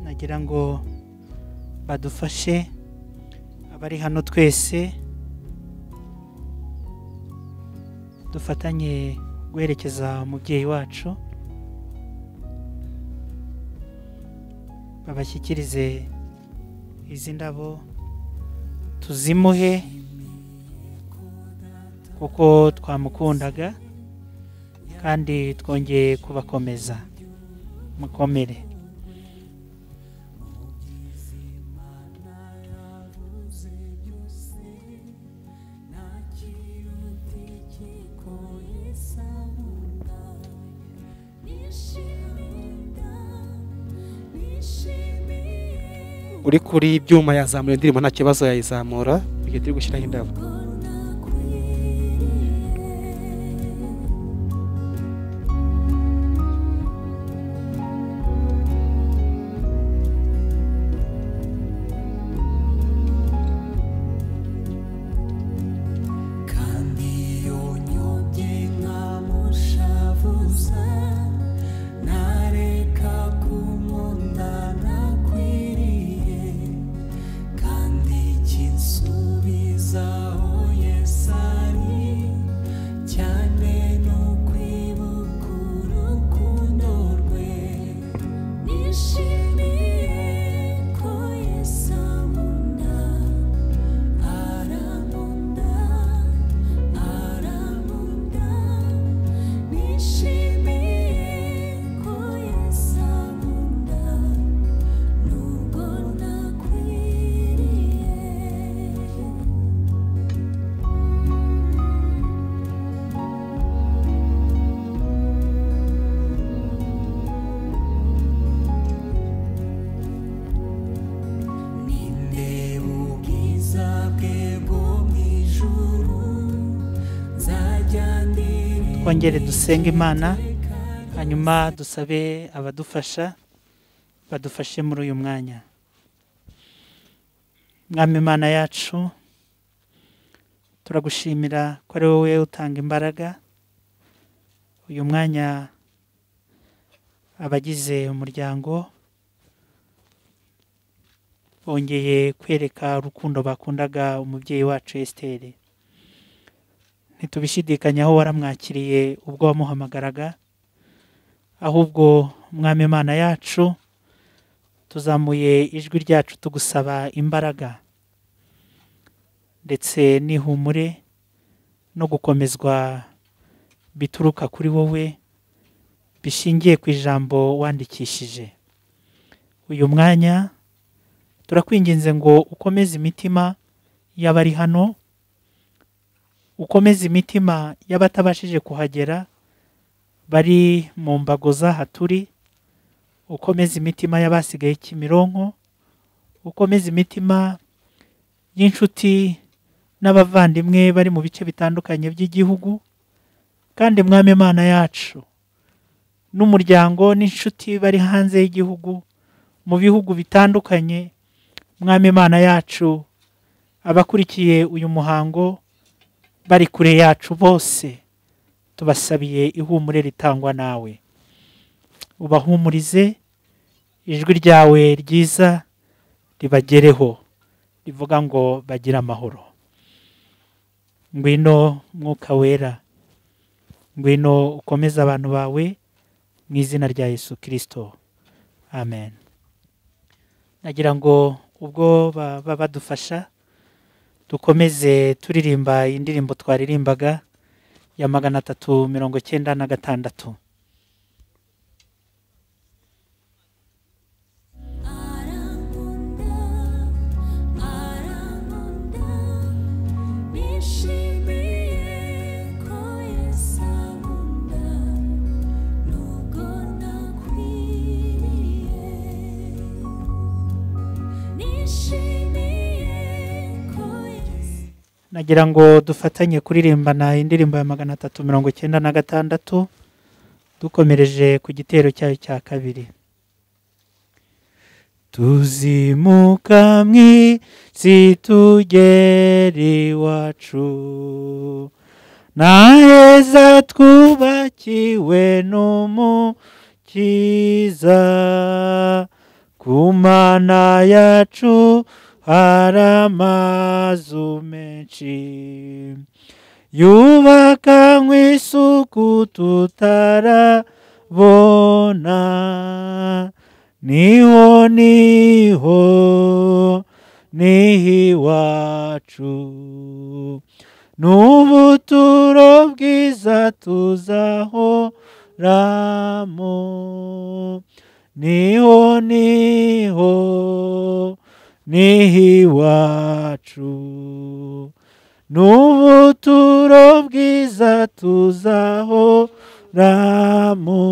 Nagira ngo badufashe abari hano twese dufatanye guherekeza umubyeyi wacu, babashyikirize izi ndabo tuzimuhe kuko twamukundaga kandi twongeye kubakomeza, mukomere. uri kuri ibyuma yazamura indirimbo nta kibazo yayizamura, igihe turi gushyiraho indabo. Twongere dusenge Imana, hanyuma dusabe abadufasha badufashe muri uyu mwanya. Mwami Imana yacu, turagushimira ko ari wowe utanga imbaraga. Uyu mwanya abagize umuryango bongeye kwereka urukundo bakundaga umubyeyi wacu Esther. Ntitubishidikanyaho waramwakiriye ubwo wamuhamagaraga, ahubwo mwami Imana yacu tuzamuye ijwi ryacu tugusaba imbaraga ndetse n'ihumure no gukomezwa bituruka kuri wowe bishingiye ku ijambo wandikishije. Uyu mwanya turakwinginze ngo ukomeze imitima y'abari hano, ukomeze imitima y'abatabashije kuhagera bari mu mbago z'aha turi, ukomeze imitima y'abasigaye Kimironko, ukomeze imitima y'inshuti n'abavandimwe bari mu bice bitandukanye by'igihugu, kandi mwami Imana yacu n'umuryango n'inshuti bari hanze y'igihugu mu bihugu bitandukanye, mwami Imana yacu abakurikiye uyu muhango bari kure yacu bose tubasabiye ihumure ritangwa nawe, ubahumurize, ijwi ryawe ryiza ribagereho rivuga ngo bagire amahoro. Ngwino Mwuka Wera, ngwino ukomeze abantu bawe mu izina rya Yesu Kristo, amen. Nagira ngo ubwo baba badufasha dukomeze turirimba indirimbo twaririmbaga ya 396. Nagira ngo dufatanye kuririmbana indirimbo ya 396 dukomereje ku gitero cyayo cya kabiri. Tuzimuka mw'isi tugere iwacu, na heza twubakiwe n'Umukiza, ku Mana yacu hari amazu menshi yubakanywe isuku tutarabona, niho iwacu, n'ubuturo bwiza tuzahoramo, niho iwacu, n'ubuturo bwiza tuzahoramo,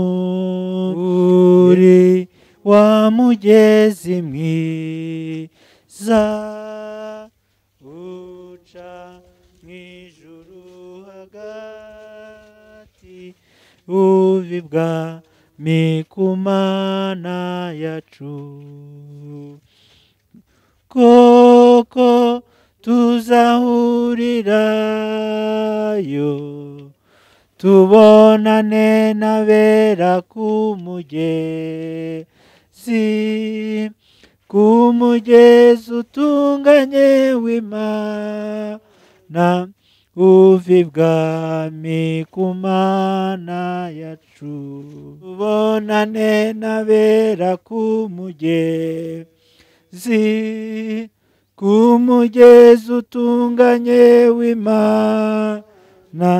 uri wa mugezi mwiza uca mw'ijuru hagati, uva ibwami ku Mana yacu, koko tuzahurirayo tubonane n'abera ku mugezi utunganye w'Imana, uva ibwami ku Mana yacu, tubonane n'abera ku mugezi utunganye w'Imana,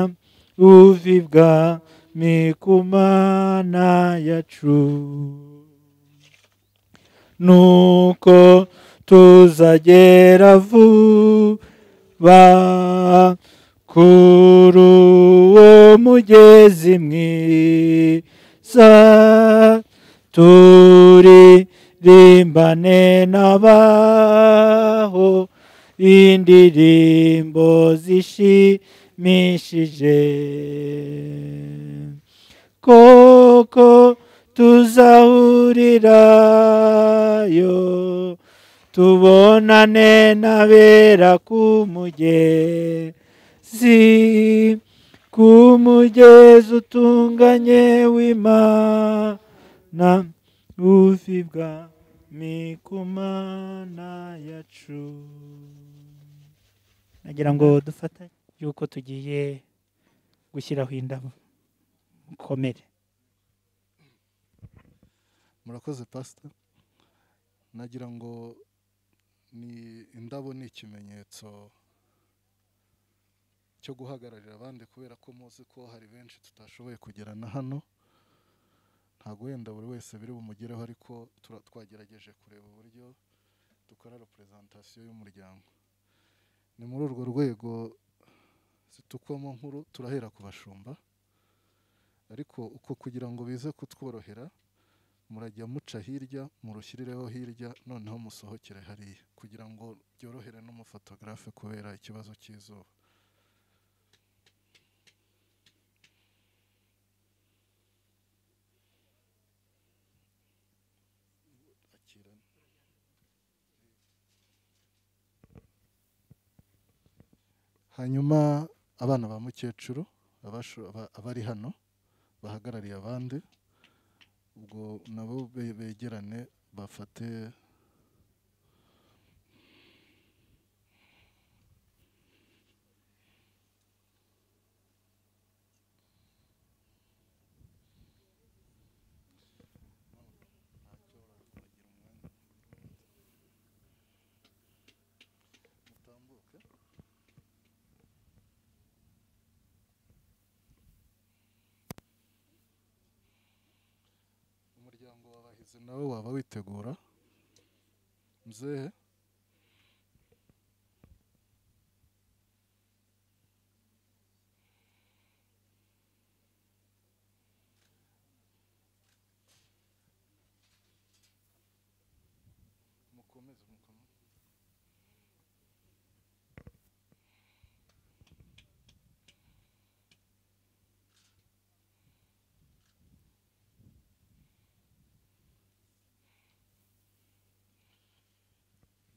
uva ibwami ku Mana yacu, nuko tuzagera vuba kuri uwo mugezi mwiza, turirimbane n'abaho indirimbo zishimishije, koko tuzahurirayo tubonane n'abera ku mugezi utunganye w'Imana, uva ibwami ku Mana yacu. Nagira ngo dufate yuko tugiye gushyiraho indabo mukomere. murakoze pastor. Nagira ngo ni indabo ni ikimenyetso cyo guhagararira abandi, kubera ko muzi ko hari benshi tutashoboye kugerana hano. Ntago wenda buri wese biri bumugereho, ariko twagerageje kureba uburyo dukora representation y'umuryango. Ni muri urwo rwego zitukwamo nkuru turahera ku bashumba, ariko uko kugira ngo bize kutworohera murajya muca hirya murushyirireho hirya, noneho musohokere hariya kugira ngo byorohere n'umufotografe kubera ikibazo cy'izuba. Hanyuma abana ba mukecuru abari hano bahagarariye abandi, ubwo nabo begerane bafate umuryango w'abahizi nawe waba witegura. Mzee mukomeze.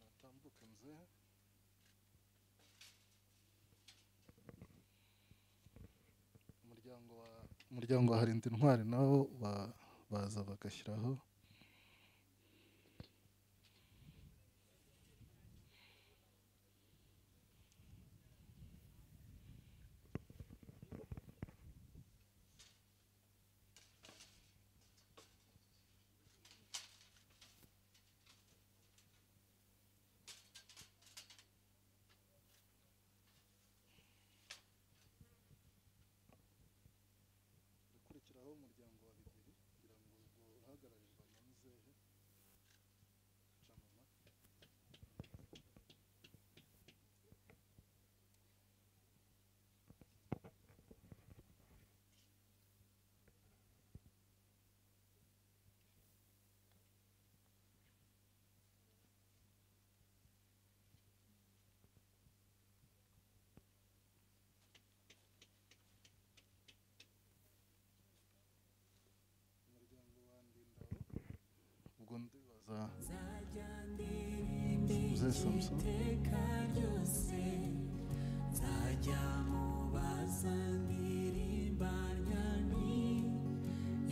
Natambuke mzee. Umuryango wa Harinda Intwari nawo baza bagashyiraho. Kurikiraho umuryango wa bibiri kugira ngo uhagararirwa na muzehe Chamama. Ubwo ndibaza Mzee Samson. Nzajya mubaza ndirimbanyani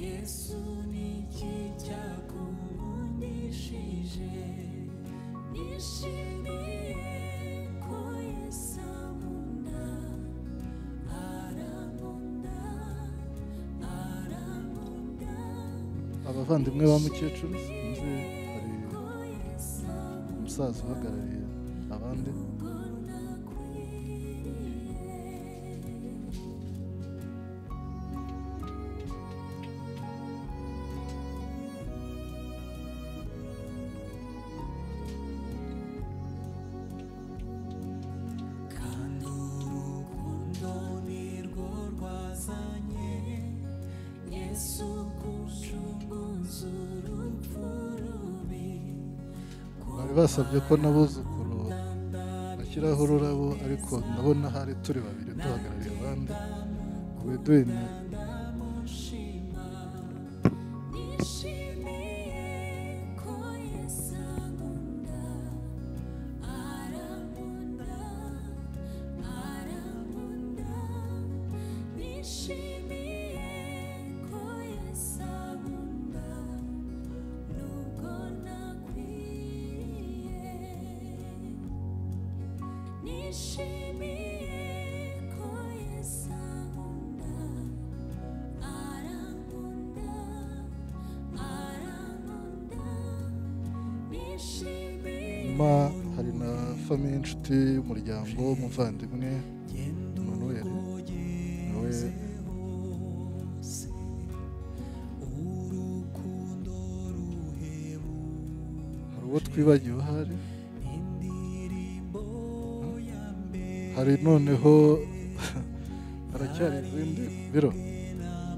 Yesu niki cyakunkundishije, nishimiye ko Yesu ankunda, arankunda, arankunda. Abavandimwe ba mukecuru sinzi hari umusaza uhagarariye abandi. Kandi urukundo nirwo rwazanye Yesu gucunguza urupfu rubi. Bari basabye ko n'abuzukuru bashyiraho ururabo, ariko ndabona hari turi babiri duhagarariye abandi. Wedwine nyuma hari na famiye inshuti y'umuryango umuvandimwe Emmanuel nawe hari uwo twibagiwe hari noneho haracyari izindi biro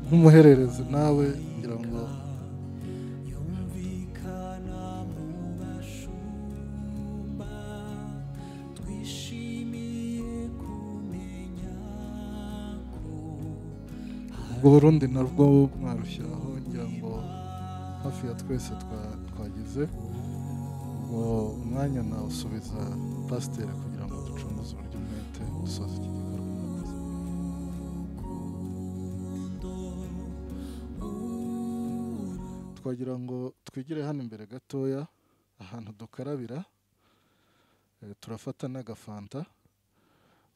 nk'umuhererezi nawe ngira ngo ubwo Burundi nabwo mwarushyiraho ngira ngo hafi ya twese twagize ubwo umwanya nawusubiza pasiteri kugira ngo ducunguze uburyo umwete dusoza iki gikorwa murakoze. Twagira ngo twigire hano imbere gatoya ahantu dukarabira turafata n'agafanta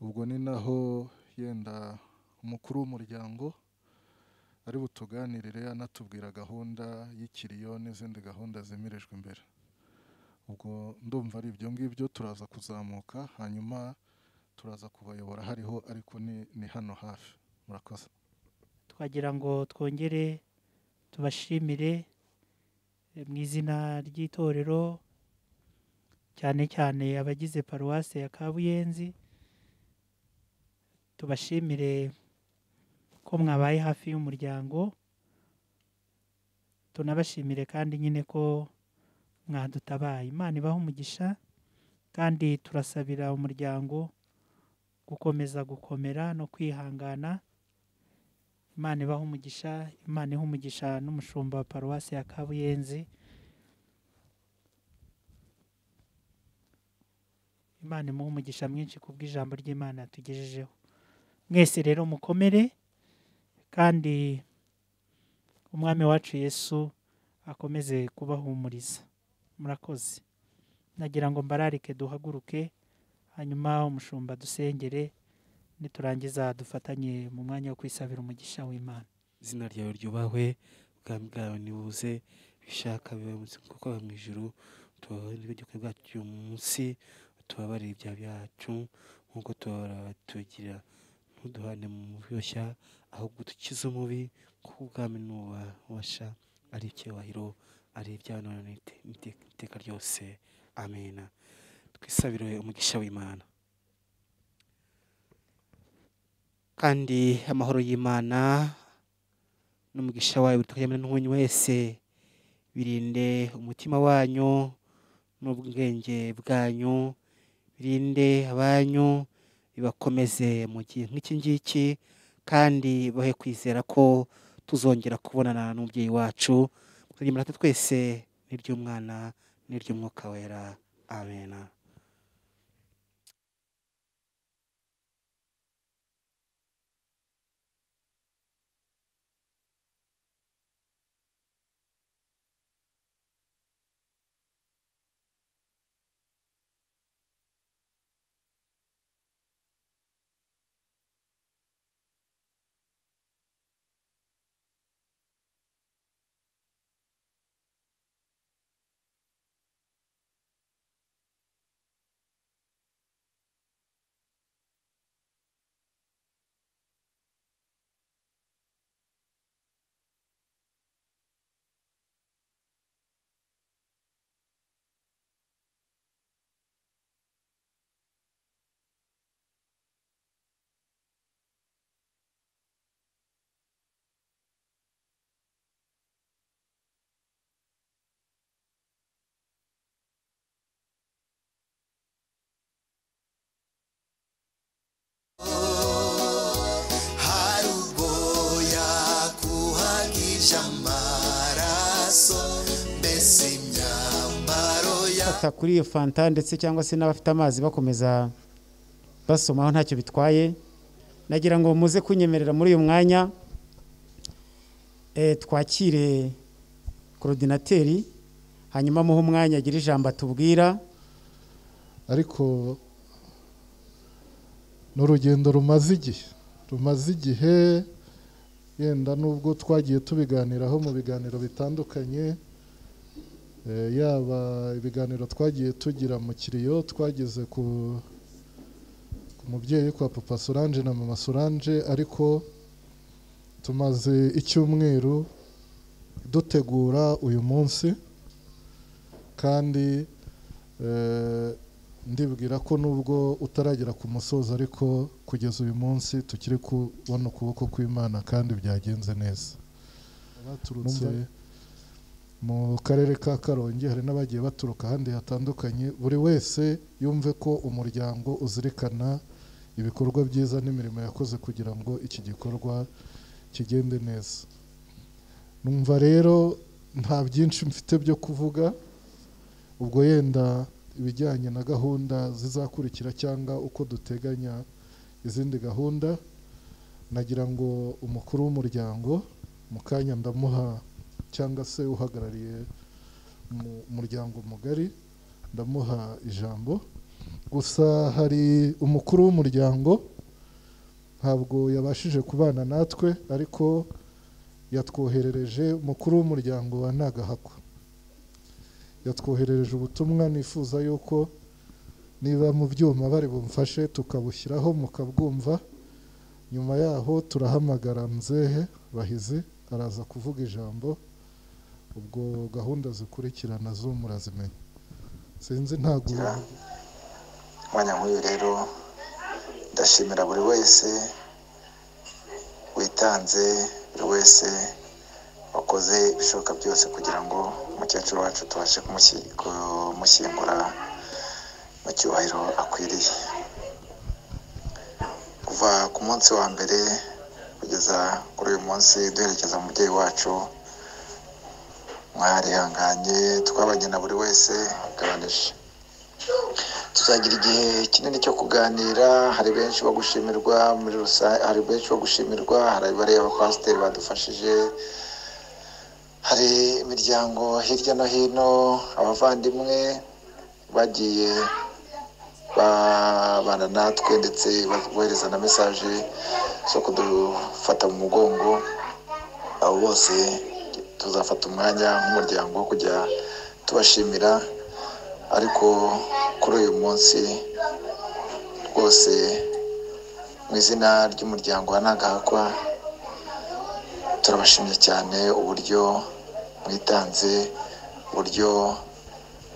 ubwo ni naho yenda umukuru w'umuryango ari butuganirire anatubwira gahunda y'ikiriyo n'izindi gahunda zimirijwe imbere ubwo ndumva ari ibyo ngibyo turaza kuzamuka hanyuma turaza kubayobora hariho ariko ni hano hafi murakoze. twagira ngo twongere tubashimire mu izina ry'itorero cyane cyane abagize paruwase ya Kabuyenzi tubashimire ko mwabaye hafi y'umuryango tunabashimire kandi nyine ko mwadutabaye. Imana ibaho umugisha kandi turasabira umuryango gukomeza gukomera no kwihangana. Imana ibaho umugisha, Imana iha umugisha n'umushumba wa paruwasi ya Kabuyenzi. Imana imuha umugisha mwinshi kubw'ijambo ry'Imana yatugejejeho. Mwese rero mukomere kandi umwami wacu Yesu akomeze kubahumuriza. Murakoze. Nagira ngo mbararike duhaguruke hanyuma umushumba dusengere niturangiza dufatanye mu mwanya wo kwisabira umugisha w'Imana. Izina ryawe ryubahwe, ubwami bwawe nibuze, bishaka biba kuko mu ijuru, tubabarire ibyo bwacu uyu munsi, tubabarire ibyaha byacu nk'uko tugira, ntuduhane mu mubyoshya ahubwo dukize umubi, kuko ubwami n'ububasha ari icyubahiro ari ibyawe none iteka ryose. Amena. Twisabire umugisha w'Imana. Kandi amahoro y'Imana n'umugisha wawe tukajyana n'umuntu wese birinde umutima wanyu n'ubwenge bwanyu, birinde abanyu, bibakomeze mu gihe nk'iki ngiki, kandi bahe kwizera ko tuzongera kubonana n'umubyeyi wacu, tukajyana natwe twese n'iry'umwana n'iry'umwuka wera. Amena. Kuri iyo fanta ndetse cyangwa se n'abafite amazi bakomeza basomaho ntacyo bitwaye. Nagira ngo muze kunyemerera muri uyu mwanya twakire coordinateur hanyuma muhe umwanya agira ijambo atubwira. Ariko n'urugendo rumaze igihe yenda nubwo twagiye tubiganiraho mu biganiro bitandukanye, yaba ibiganiro twagiye tugira mu kiriyo twageze ku mubyeyi kwa papa Solange na mama Solange, ariko tumaze icyumweru dutegura uyu munsi, kandi ndibwira ko nubwo utaragera ku musozo ariko kugeza uyu munsi tukiri kubona ukuboko kw'Imana kandi byagenze neza. Baturutse mu karere ka Karongi, hari n'abagiye baturuka ahandi hatandukanye. Buri wese yumve ko umuryango uzirikana ibikorwa byiza n'imirimo yakoze kugira ngo iki gikorwa kigende neza. Numva rero nta byinshi mfite byo kuvuga, ubwo yenda ibijyanye na gahunda zizakurikira cyangwa uko duteganya izindi gahunda, nagira ngo umukuru w'umuryango mu kanya ndamuha, cyangwa se uhagarariye umuryango mugari ndamuha ijambo. Gusa hari umukuru w'umuryango ntabwo yabashije kubana natwe, ariko yatwoherereje, umukuru w'umuryango wa Ntagahakwa yatwoherereje ubutumwa. Nifuza yuko niba mu byuma bari bumfashe tukabushyiraho mukabwumva, nyuma yaho turahamagara mzehe Bahizi araza kuvuga ijambo, ubwo gahunda zikurikirana zo murazimenya. Sinzi ntago mwanya nk'uyu rero ndashimira buri wese witanze, buri wese wakoze ibishoboka byose kugira ngo umukecuru wacu tubashe kumushyingura mu cyubahiro akwiriye. Kuva ku munsi wa mbere kugeza kuri uyu munsi duherekeza umubyeyi wacu, mwarihanganye, twabanye na buri wese agabanije. Tuzagira igihe kinini cyo kuganira. Hari benshi bo gushimirwa muri rusange, hari benshi bo gushimirwa, hari bariya abapasiteri badufashije, hari imiryango hirya no hino, abavandimwe bagiye babana natwe ndetse bohereza na mesaje zo kudufata mu mugongo. Abo bose tuzafata umwanya nk'umuryango wo kujya tubashimira, ariko kuri uyu munsi rwose mu izina ry'umuryango wa Ntagahakwa turabashimye cyane uburyo mwitanze, uburyo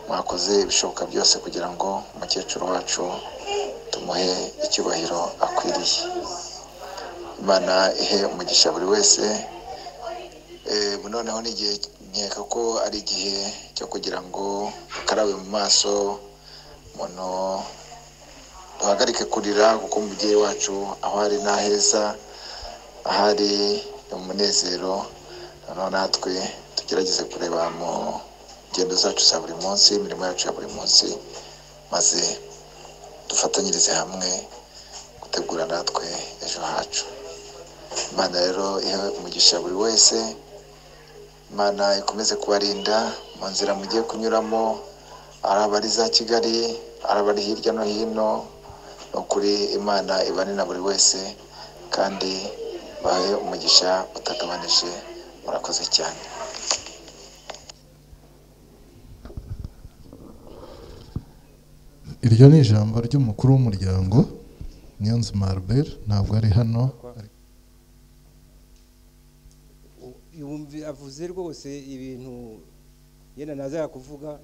mwakoze ibishoboka byose kugira ngo umukecuru wacu tumuhe icyubahiro akwiriye. Imana ihe umugisha buri wese. Noneho n'igihe nkeka ko ari igihe cyo kugira ngo dukarabe mu maso, umuntu duhagarike kurira, kuko umubyeyi wacu aho ari n'aheza, ahari ni umunezero. Noneho natwe tugerageze kureba mu ngendo zacu za buri munsi, imirimo yacu ya buri munsi, maze dufatanyirize hamwe gutegura natwe ejo hacu. Imana rero ihe umugisha buri wese. Imana ikomeze kubarinda mu nzira mugiye kunyuramo, ari abari za Kigali, ari abari hirya no hino. Ni ukuri Imana ibane na buri wese kandi bahe umugisha utagabanije. Murakoze cyane. Iryo ni ijambo ry'umukuru w'umuryango Niyonzima Albert, ntabwo ari hano. Avuze rwose ibintu yenda naza kuvuga,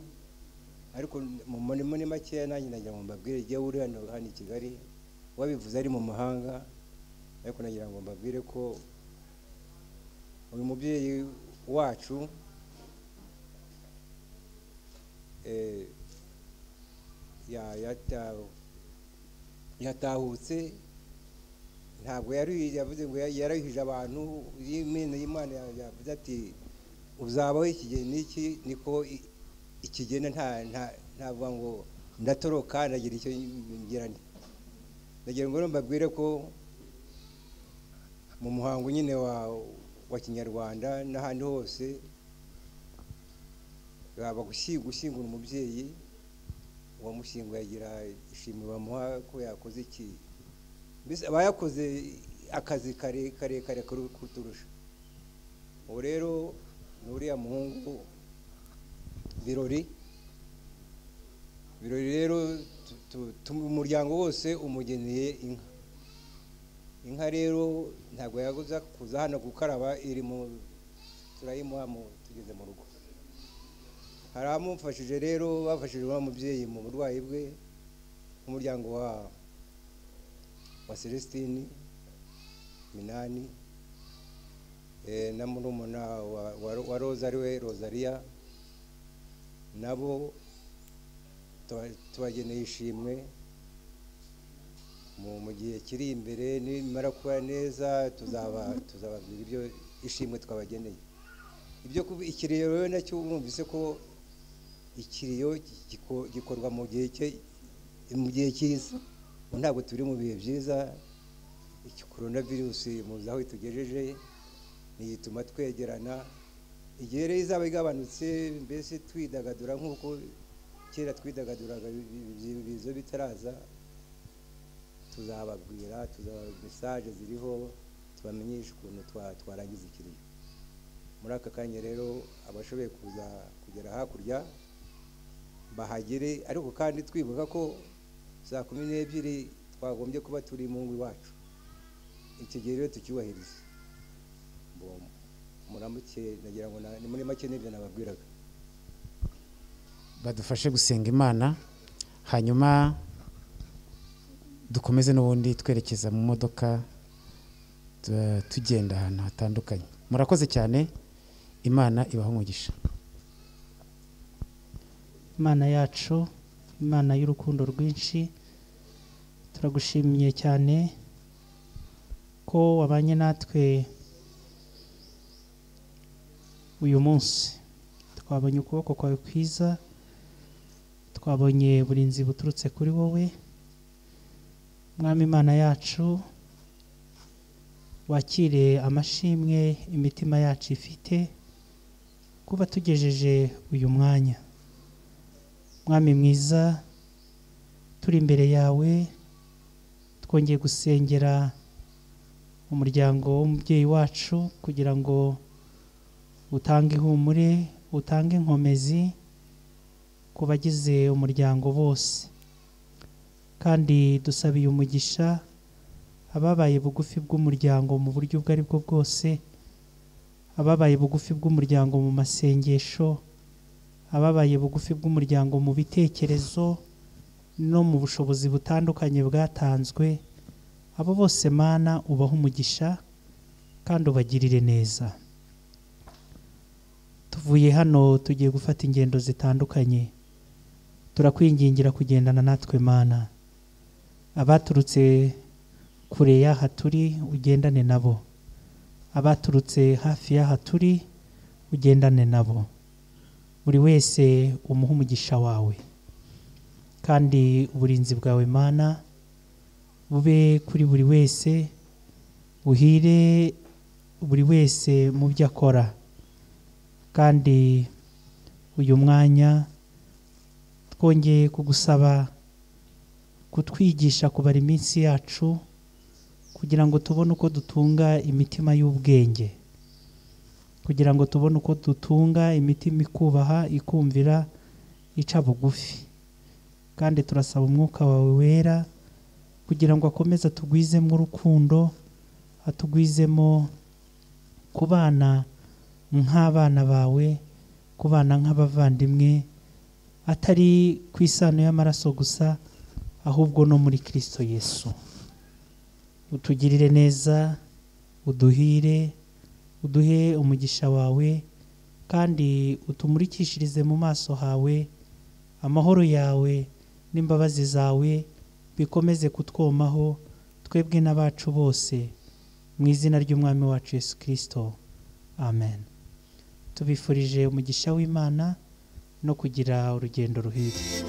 ariko muri makeya nanjye nagira ngo mbabwire, igihe uri hano i Kigali wabivuze ari mu mahanga, ariko nagira ngo mbabwire ko uyu mubyeyi wacu yatahutse. Ntabwo yavuze ngo yarahije abantu. Imana yavuze ati uzabaho iki gihe n'iki, niko ikigena. Ntavuga ngo ndatoroka nagira icyo ngirane. Nagira ngo mbabwire ko mu muhango nyine wa Kinyarwanda n'ahandi hose baba gushyingura umubyeyi, uwamushyinguye agira ishimwe bamuha ko yakoze iki, mbese aba yakoze akazi karekare kuturusha. Ubu rero ni uriya muhungu birori rero umuryango wose umugeneye inka rero ntabwo yaguza kuza hano gukaraba iri mu turayimuha tugeze mu rugo. Hari amufashije rero bafashijwe n'umubyeyi mu burwayi bwe nk'umuryango wa Celestine Minani na murumuna wa Roza ariwe Rosaria, nabo tubageneye ishimwe mu gihe kiri imbere. Nimara kuba neza tuzababwira ibyo ishimwe twabageneye. Ibyo ikiriyo rero nacyo mwumvise ko ikiriyo gikorwa mu gihe cyiza. Ntabwo turi mu bihe byiza. Corona virus muzi aho itugejeje, niyituma twegerana. Igihe rero izaba igabanutse, mbese twidagadura nk'uko kera twidagaduraga ibizo bitaraza, tuzababwira, message ziriho, tubamenyesha ukuntu twarangiza ikiriyo. Muri aka kanya rero abashoboye kugera hakurya bahagere, ariko kandi twibuka ko saa 12 twagombye kuba turi mu ngo iwacu. Icyo gihe rero tucyubahiriza. Muramuke nagira ngo ni muri make n'ibyo nababwiraga. Badufashe gusenga Imana, hanyuma dukomeze n'ubundi twerekeza mu modoka tugenda ahantu hatandukanye. Murakoze cyane, Imana ibaha umugisha. Imana yacu, Imana y'urukundo rwinshi, turagushimiye cyane ko wabanye natwe uyu munsi. Twabonye ukuboko kwawe kwiza, twabonye burinzi buturutse kuri wowe. Mwami Imana yacu, wakire amashimwe imitima yacu ifite kuba tugejeje uyu mwanya. Mwami mwiza, turi imbere yawe twongeye gusengera umuryango w'umubyeyi wacu kugira ngo utange ihumure, utange inkomezi ku bagize umuryango bose. Kandi dusabiye umugisha ababaye bugufi bw'umuryango mu buryo ubwo ari bwo bwose, ababaye bugufi bw'umuryango mu masengesho, ababaye bugufi bw'umuryango mu bitekerezo no mu bushobozi butandukanye bwatanzwe. Abo bose Mana ubaha umugisha kandi ubagirire neza. Tuvuye hano tugiye gufata ingendo zitandukanye, turakwingingira kugendana natwe Mana. Abaturutse kure y'aha turi ugendane nabo, abaturutse hafi y'aha turi ugendane nabo. Buri wese umuha umugisha wawe, kandi uburinzi bwawe Mana bube kuri buri wese, buhire buri wese mu byo akora. Kandi uyu mwanya twongeye kugusaba kutwigisha kubara iminsi yacu kugira ngo tubone uko dutunga imitima y'ubwenge, kugira ngo tubone uko dutunga imitima ikubaha, ikumvira, ica bugufi. Kandi turasaba umwuka wawe wera kugira ngo akomeze atugwizemo urukundo, atugwizemo kubana nk'abana bawe, kubana nk'abavandimwe, atari ku isano y'amaraso gusa ahubwo no muri Kristo Yesu. Utugirire neza, uduhire, uduhe umugisha wawe, kandi utumurikishirize mu maso hawe. Amahoro yawe n'imbabazi zawe bikomeze kutwomaho twebwe n'abacu bose, mu izina ry'umwami wacu Yesu Kristo, amen. Tubifurije umugisha w'Imana no kugira urugendo ruhire.